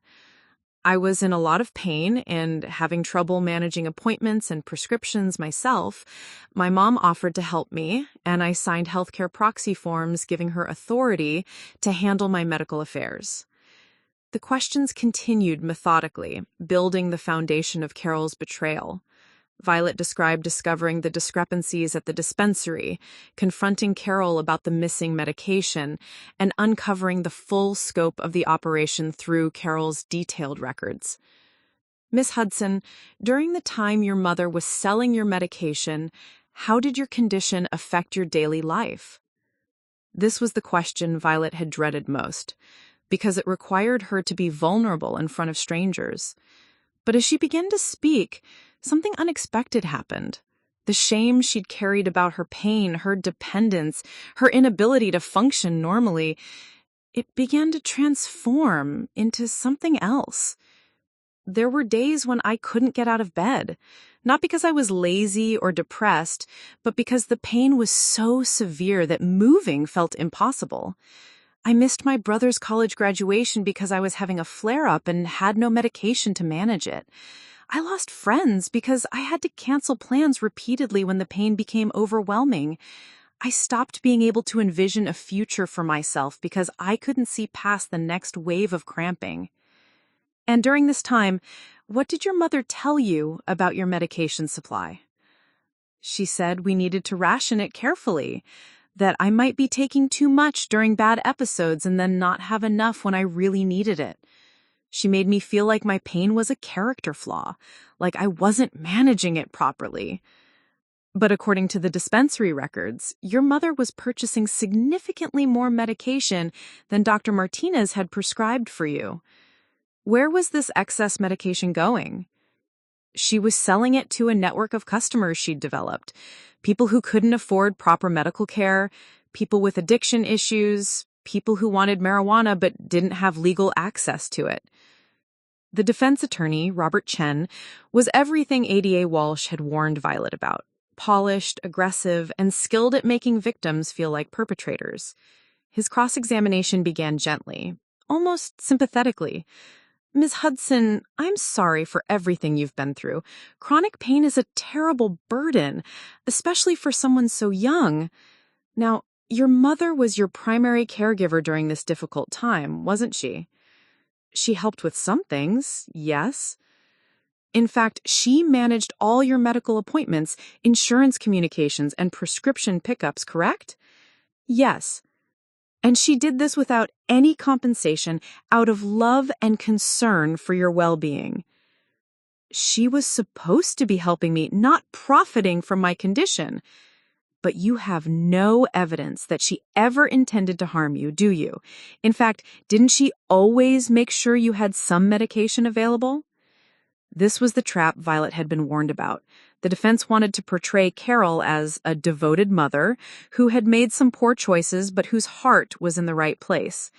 "I was in a lot of pain and having trouble managing appointments and prescriptions myself. My mom offered to help me, and I signed healthcare proxy forms giving her authority to handle my medical affairs." The questions continued methodically, building the foundation of Carol's betrayal. Violet described discovering the discrepancies at the dispensary, confronting Carol about the missing medication, and uncovering the full scope of the operation through Carol's detailed records. Miss Hudson, during the time your mother was selling your medication, how did your condition affect your daily life? This was the question Violet had dreaded most, because it required her to be vulnerable in front of strangers. But as she began to speak, something unexpected happened. The shame she'd carried about her pain, her dependence, her inability to function normally, it began to transform into something else. There were days when I couldn't get out of bed, not because I was lazy or depressed, but because the pain was so severe that moving felt impossible. I missed my brother's college graduation because I was having a flare-up and had no medication to manage it. I lost friends because I had to cancel plans repeatedly when the pain became overwhelming. I stopped being able to envision a future for myself because I couldn't see past the next wave of cramping. And during this time, what did your mother tell you about your medication supply? She said we needed to ration it carefully, that I might be taking too much during bad episodes and then not have enough when I really needed it. She made me feel like my pain was a character flaw, like I wasn't managing it properly. But according to the dispensary records, your mother was purchasing significantly more medication than Dr. Martinez had prescribed for you. Where was this excess medication going? She was selling it to a network of customers she'd developed, people who couldn't afford proper medical care, people with addiction issues, people who wanted marijuana but didn't have legal access to it. The defense attorney, Robert Chen, was everything ADA Walsh had warned Violet about: polished, aggressive, and skilled at making victims feel like perpetrators. His cross-examination began gently, almost sympathetically. Ms. Hudson, I'm sorry for everything you've been through. Chronic pain is a terrible burden, especially for someone so young. Now, your mother was your primary caregiver during this difficult time, wasn't she? She helped with some things, yes. In fact, she managed all your medical appointments, insurance communications, and prescription pickups, correct? Yes. And she did this without any compensation, out of love and concern for your well-being. She was supposed to be helping me, not profiting from my condition. But you have no evidence that she ever intended to harm you, do you? In fact, didn't she always make sure you had some medication available? This was the trap Violet had been warned about. The defense wanted to portray Carol as a devoted mother who had made some poor choices but whose heart was in the right place.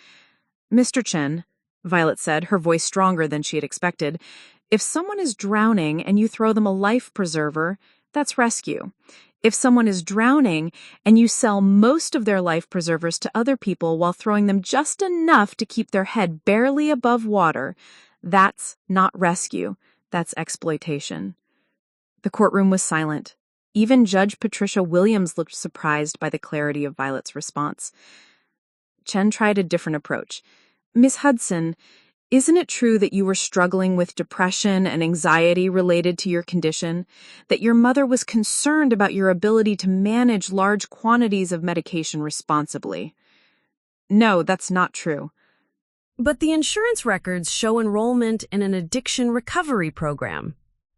Mr. Chen, Violet said, her voice stronger than she had expected, if someone is drowning and you throw them a life preserver, that's rescue. If someone is drowning and you sell most of their life preservers to other people while throwing them just enough to keep their head barely above water, that's not rescue. That's exploitation. The courtroom was silent. Even Judge Patricia Williams looked surprised by the clarity of Violet's response. Chen tried a different approach. Miss Hudson, isn't it true that you were struggling with depression and anxiety related to your condition? That your mother was concerned about your ability to manage large quantities of medication responsibly? No, that's not true. But the insurance records show enrollment in an addiction recovery program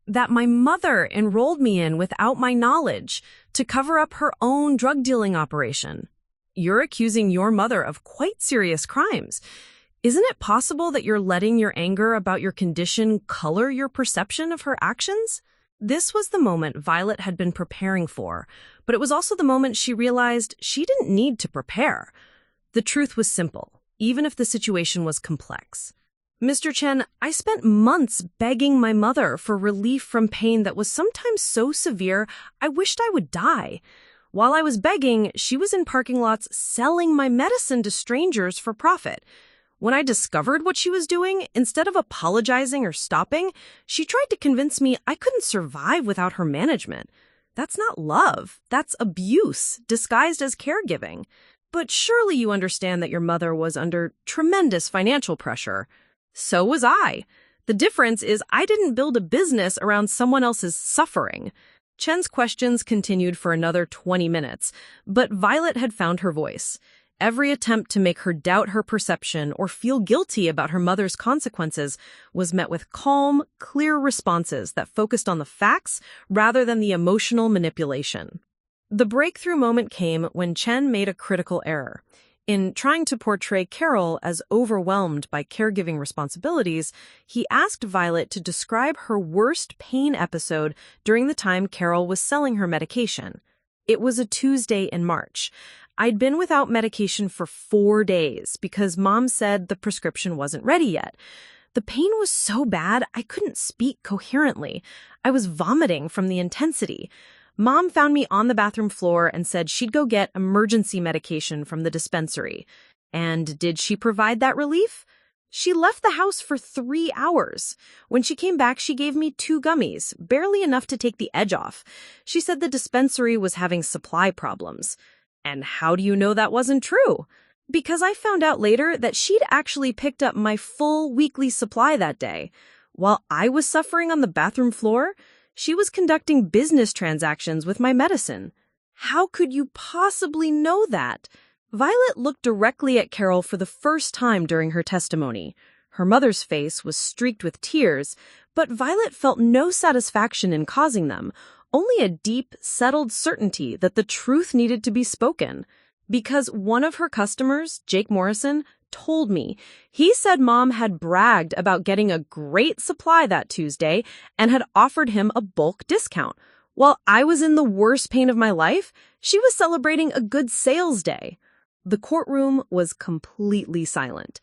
that my mother enrolled me in without my knowledge to cover up her own drug dealing operation. You're accusing your mother of quite serious crimes. Isn't it possible that you're letting your anger about your condition color your perception of her actions? This was the moment Violet had been preparing for, but it was also the moment she realized she didn't need to prepare. The truth was simple, even if the situation was complex. Mr. Chen, I spent months begging my mother for relief from pain that was sometimes so severe I wished I would die. While I was begging, she was in parking lots selling my medicine to strangers for profit. When I discovered what she was doing, instead of apologizing or stopping, she tried to convince me I couldn't survive without her management. That's not love. That's abuse, disguised as caregiving. But surely you understand that your mother was under tremendous financial pressure. So was I. The difference is I didn't build a business around someone else's suffering. Chen's questions continued for another 20 minutes, but Violet had found her voice. Every attempt to make her doubt her perception or feel guilty about her mother's consequences was met with calm, clear responses that focused on the facts rather than the emotional manipulation. The breakthrough moment came when Chen made a critical error. In trying to portray Carol as overwhelmed by caregiving responsibilities, he asked Violet to describe her worst pain episode during the time Carol was selling her medication. It was a Tuesday in March. I'd been without medication for 4 days because Mom said the prescription wasn't ready yet. The pain was so bad I couldn't speak coherently. I was vomiting from the intensity. Mom found me on the bathroom floor and said she'd go get emergency medication from the dispensary. And did she provide that relief? She left the house for 3 hours. When she came back, she gave me 2 gummies, barely enough to take the edge off. She said the dispensary was having supply problems. And how do you know that wasn't true? Because I found out later that she'd actually picked up my full weekly supply that day. While I was suffering on the bathroom floor, she was conducting business transactions with my medicine. How could you possibly know that? Violet looked directly at Carol for the first time during her testimony. Her mother's face was streaked with tears, but Violet felt no satisfaction in causing them, only a deep, settled certainty that the truth needed to be spoken. Because one of her customers, Jake Morrison, told me. He said Mom had bragged about getting a great supply that Tuesday and had offered him a bulk discount. While I was in the worst pain of my life, she was celebrating a good sales day. The courtroom was completely silent.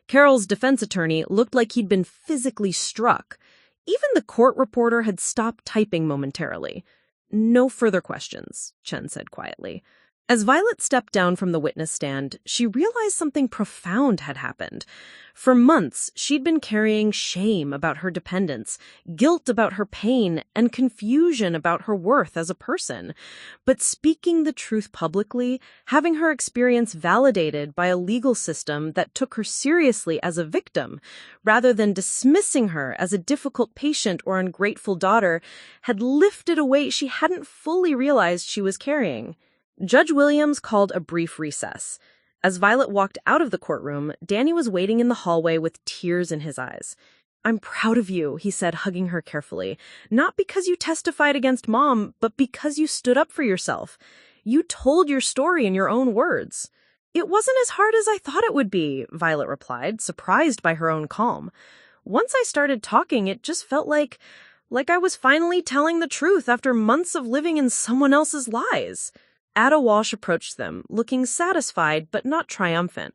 Carol's defense attorney looked like he'd been physically struck. Even the court reporter had stopped typing momentarily. "No further questions," Chen said quietly. As Violet stepped down from the witness stand, she realized something profound had happened. For months, she'd been carrying shame about her dependence, guilt about her pain, and confusion about her worth as a person. But speaking the truth publicly, having her experience validated by a legal system that took her seriously as a victim, rather than dismissing her as a difficult patient or ungrateful daughter, had lifted a weight she hadn't fully realized she was carrying. Judge Williams called a brief recess. As Violet walked out of the courtroom, Danny was waiting in the hallway with tears in his eyes. "I'm proud of you," he said, hugging her carefully. "Not because you testified against Mom, but because you stood up for yourself. You told your story in your own words." "It wasn't as hard as I thought it would be," Violet replied, surprised by her own calm. "Once I started talking, it just felt like I was finally telling the truth after months of living in someone else's lies." Ada Walsh approached them, looking satisfied but not triumphant.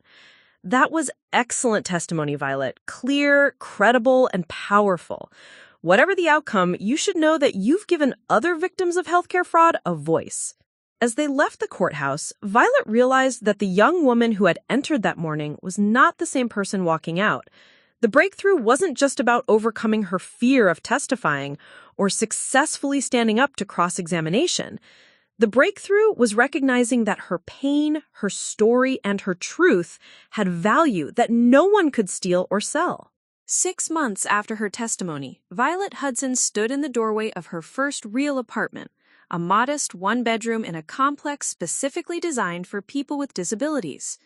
"That was excellent testimony, Violet. Clear, credible, and powerful. Whatever the outcome, you should know that you've given other victims of healthcare fraud a voice." As they left the courthouse, Violet realized that the young woman who had entered that morning was not the same person walking out. The breakthrough wasn't just about overcoming her fear of testifying or successfully standing up to cross-examination. The breakthrough was recognizing that her pain, her story, and her truth had value that no one could steal or sell. 6 months after her testimony, Violet Hudson stood in the doorway of her first real apartment, a modest 1-bedroom in a complex specifically designed for people with disabilities.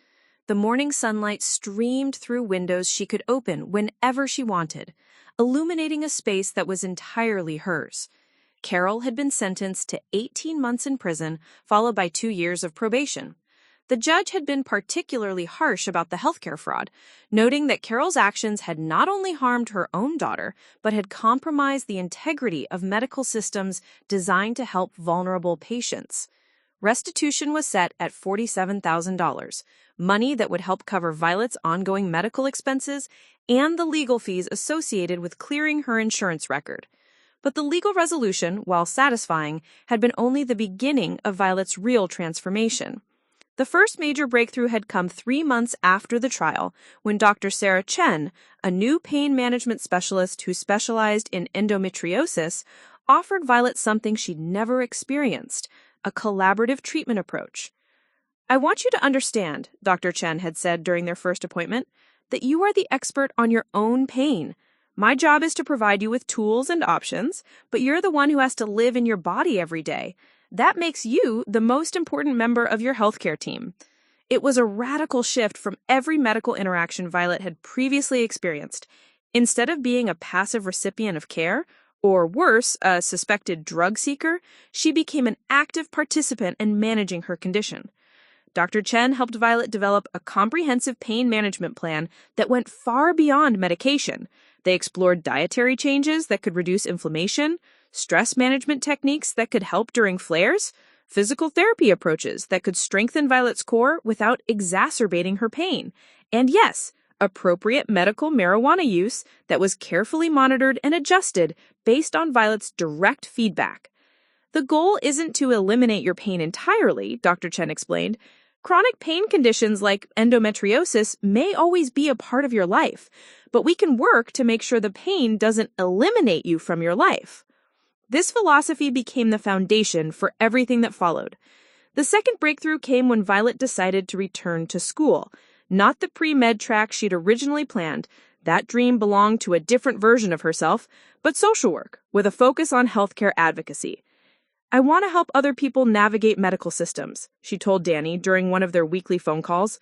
The morning sunlight streamed through windows she could open whenever she wanted, illuminating a space that was entirely hers. Carol had been sentenced to 18 months in prison, followed by 2 years of probation. The judge had been particularly harsh about the healthcare fraud, noting that Carol's actions had not only harmed her own daughter, but had compromised the integrity of medical systems designed to help vulnerable patients. Restitution was set at $47,000, money that would help cover Violet's ongoing medical expenses and the legal fees associated with clearing her insurance record. But the legal resolution, while satisfying, had been only the beginning of Violet's real transformation. The first major breakthrough had come 3 months after the trial, when Dr. Sarah Chen, a new pain management specialist who specialized in endometriosis, offered Violet something she'd never experienced, a collaborative treatment approach. "I want you to understand," Dr. Chen had said during their first appointment, that you are the expert on your own pain. My job is to provide you with tools and options, but you're the one who has to live in your body every day. That makes you the most important member of your healthcare team." It was a radical shift from every medical interaction Violet had previously experienced. Instead of being a passive recipient of care, or worse, a suspected drug seeker, she became an active participant in managing her condition. Dr. Chen helped Violet develop a comprehensive pain management plan that went far beyond medication. They explored dietary changes that could reduce inflammation, stress management techniques that could help during flares, physical therapy approaches that could strengthen Violet's core without exacerbating her pain, and yes, appropriate medical marijuana use that was carefully monitored and adjusted based on Violet's direct feedback. The goal isn't to eliminate your pain entirely, Dr. Chen explained. Chronic pain conditions like endometriosis may always be a part of your life, but we can work to make sure the pain doesn't eliminate you from your life. This philosophy became the foundation for everything that followed. The second breakthrough came when Violet decided to return to school, not the pre-med track she'd originally planned. That dream belonged to a different version of herself, but social work, with a focus on healthcare advocacy. "I want to help other people navigate medical systems," she told Danny during one of their weekly phone calls,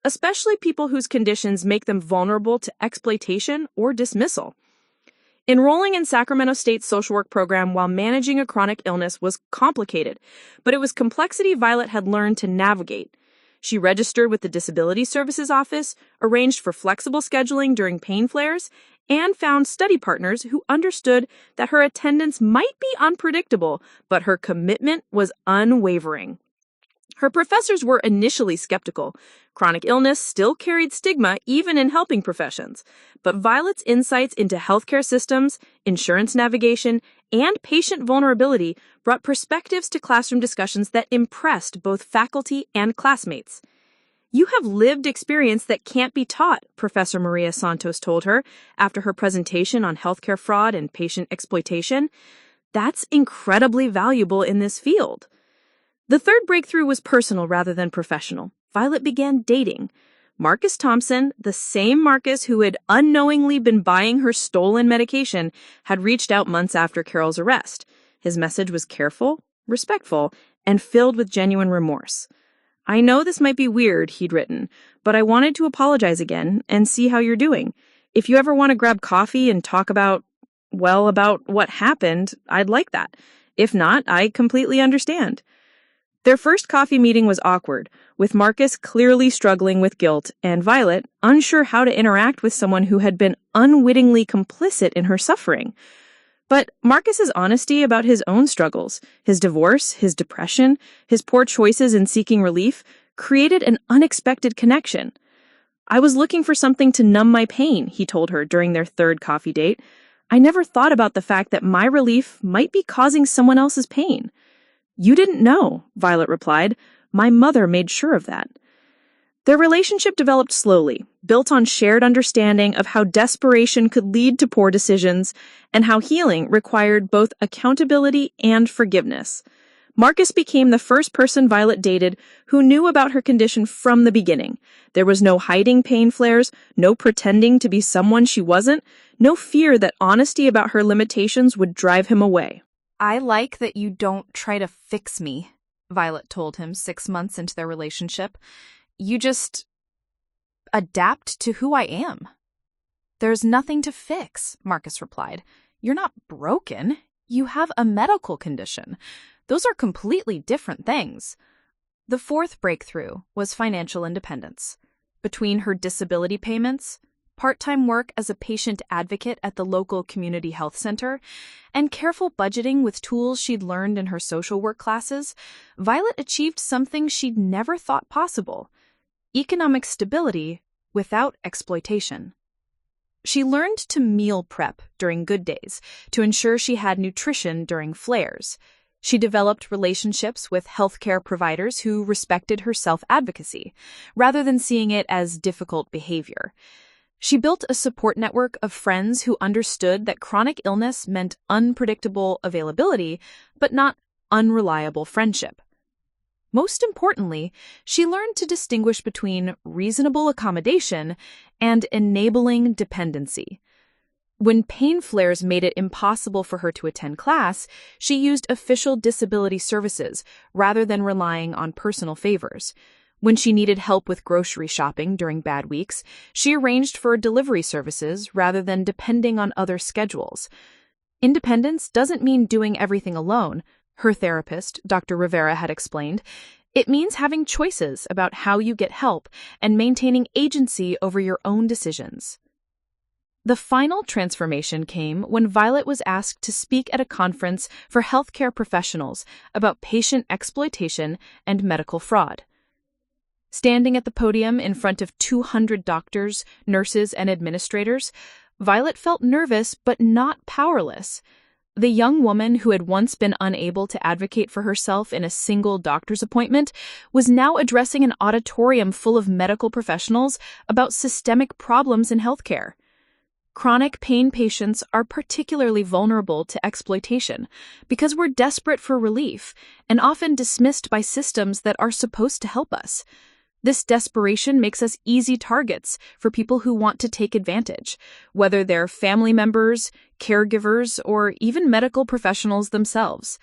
"especially people whose conditions make them vulnerable to exploitation or dismissal." Enrolling in Sacramento State's social work program while managing a chronic illness was complicated, but it was complexity Violet had learned to navigate. She registered with the Disability Services Office, arranged for flexible scheduling during pain flares, and found study partners who understood that her attendance might be unpredictable, but her commitment was unwavering. Her professors were initially skeptical. Chronic illness still carried stigma even in helping professions, but Violet's insights into healthcare systems, insurance navigation, and patient vulnerability brought perspectives to classroom discussions that impressed both faculty and classmates. "You have lived experience that can't be taught," Professor Maria Santos told her after her presentation on healthcare fraud and patient exploitation. "That's incredibly valuable in this field." The third breakthrough was personal rather than professional. Violet began dating. Marcus Thompson, the same Marcus who had unknowingly been buying her stolen medication, had reached out months after Carol's arrest. His message was careful, respectful, and filled with genuine remorse. "I know this might be weird," he'd written, "but I wanted to apologize again and see how you're doing. If you ever want to grab coffee and talk about what happened, I'd like that. If not, I completely understand." Their first coffee meeting was awkward, with Marcus clearly struggling with guilt and Violet unsure how to interact with someone who had been unwittingly complicit in her suffering. But Marcus's honesty about his own struggles, his divorce, his depression, his poor choices in seeking relief, created an unexpected connection. "I was looking for something to numb my pain," he told her during their third coffee date. "I never thought about the fact that my relief might be causing someone else's pain." "You didn't know," Violet replied. "My mother made sure of that." Their relationship developed slowly, built on shared understanding of how desperation could lead to poor decisions and how healing required both accountability and forgiveness. Marcus became the first person Violet dated who knew about her condition from the beginning. There was no hiding pain flares, no pretending to be someone she wasn't, no fear that honesty about her limitations would drive him away. "I like that you don't try to fix me," Violet told him 6 months into their relationship. "You just adapt to who I am." "There's nothing to fix," Marcus replied. "You're not broken. You have a medical condition. Those are completely different things." The fourth breakthrough was financial independence. Between her disability payments, part-time work as a patient advocate at the local community health center, and careful budgeting with tools she'd learned in her social work classes, Violet achieved something she'd never thought possible: economic stability without exploitation. She learned to meal prep during good days to ensure she had nutrition during flares. She developed relationships with healthcare providers who respected her self-advocacy, rather than seeing it as difficult behavior. She built a support network of friends who understood that chronic illness meant unpredictable availability, but not unreliable friendship. Most importantly, she learned to distinguish between reasonable accommodation and enabling dependency. When pain flares made it impossible for her to attend class, she used official disability services rather than relying on personal favors. When she needed help with grocery shopping during bad weeks, she arranged for delivery services rather than depending on other schedules. Independence doesn't mean doing everything alone, her therapist, Dr. Rivera, had explained. It means having choices about how you get help and maintaining agency over your own decisions. The final transformation came when Violet was asked to speak at a conference for healthcare professionals about patient exploitation and medical fraud. Standing at the podium in front of 200 doctors, nurses, and administrators, Violet felt nervous but not powerless. The young woman who had once been unable to advocate for herself in a single doctor's appointment was now addressing an auditorium full of medical professionals about systemic problems in healthcare. Chronic pain patients are particularly vulnerable to exploitation because we're desperate for relief and often dismissed by systems that are supposed to help us. This desperation makes us easy targets for people who want to take advantage, whether they're family members, caregivers, or even medical professionals themselves.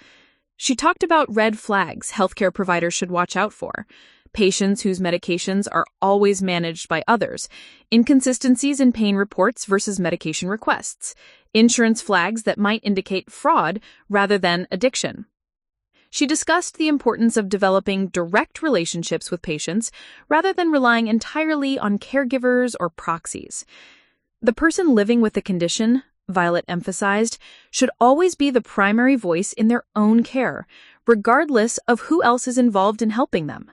She talked about red flags healthcare providers should watch out for: patients whose medications are always managed by others, inconsistencies in pain reports versus medication requests, insurance flags that might indicate fraud rather than addiction. She discussed the importance of developing direct relationships with patients rather than relying entirely on caregivers or proxies. The person living with the condition, Violet emphasized, should always be the primary voice in their own care, regardless of who else is involved in helping them.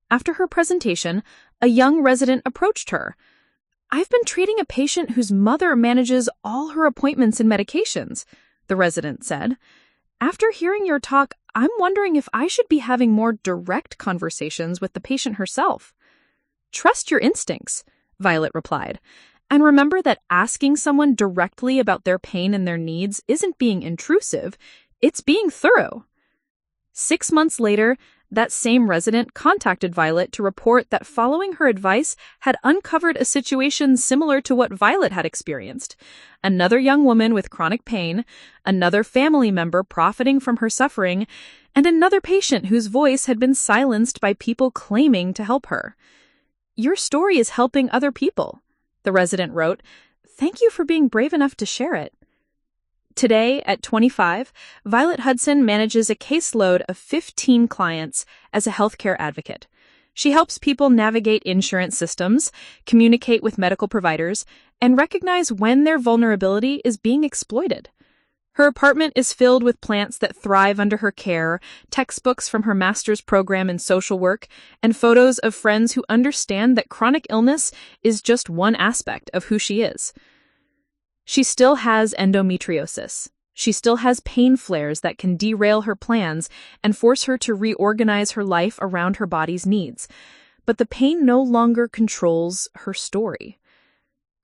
After her presentation, a young resident approached her. "I've been treating a patient whose mother manages all her appointments and medications," the resident said. "After hearing your talk, I'm wondering if I should be having more direct conversations with the patient herself." "Trust your instincts," Violet replied. "And remember that asking someone directly about their pain and their needs isn't being intrusive, it's being thorough." 6 months later, that same resident contacted Violet to report that following her advice had uncovered a situation similar to what Violet had experienced. Another young woman with chronic pain, another family member profiting from her suffering, and another patient whose voice had been silenced by people claiming to help her. "Your story is helping other people," the resident wrote. "Thank you for being brave enough to share it." Today, at 25, Violet Hudson manages a caseload of 15 clients as a healthcare advocate. She helps people navigate insurance systems, communicate with medical providers, and recognize when their vulnerability is being exploited. Her apartment is filled with plants that thrive under her care, textbooks from her master's program in social work, and photos of friends who understand that chronic illness is just one aspect of who she is. She still has endometriosis. She still has pain flares that can derail her plans and force her to reorganize her life around her body's needs. But the pain no longer controls her story.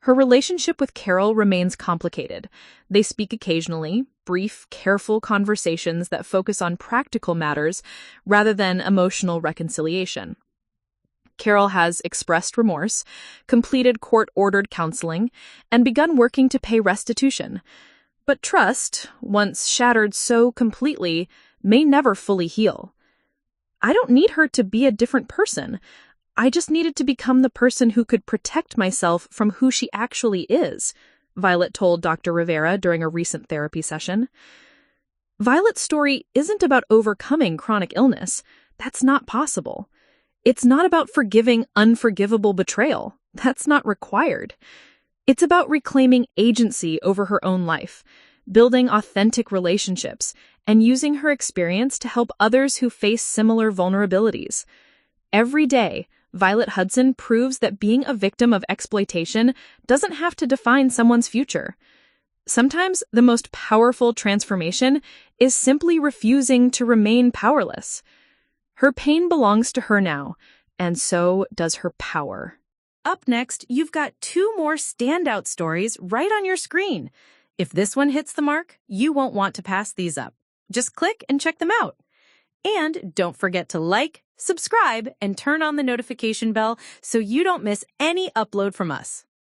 Her relationship with Carol remains complicated. They speak occasionally, brief, careful conversations that focus on practical matters rather than emotional reconciliation. Carol has expressed remorse, completed court-ordered counseling, and begun working to pay restitution. But trust, once shattered so completely, may never fully heal. "I don't need her to be a different person. I just needed to become the person who could protect myself from who she actually is," Violet told Dr. Rivera during a recent therapy session. Violet's story isn't about overcoming chronic illness. That's not possible. It's not about forgiving unforgivable betrayal. That's not required. It's about reclaiming agency over her own life, building authentic relationships, and using her experience to help others who face similar vulnerabilities. Every day, Violet Hudson proves that being a victim of exploitation doesn't have to define someone's future. Sometimes the most powerful transformation is simply refusing to remain powerless. Her pain belongs to her now, and so does her power. Up next, you've got 2 more standout stories right on your screen. If this one hits the mark, you won't want to pass these up. Just click and check them out. And don't forget to like, subscribe, and turn on the notification bell so you don't miss any upload from us.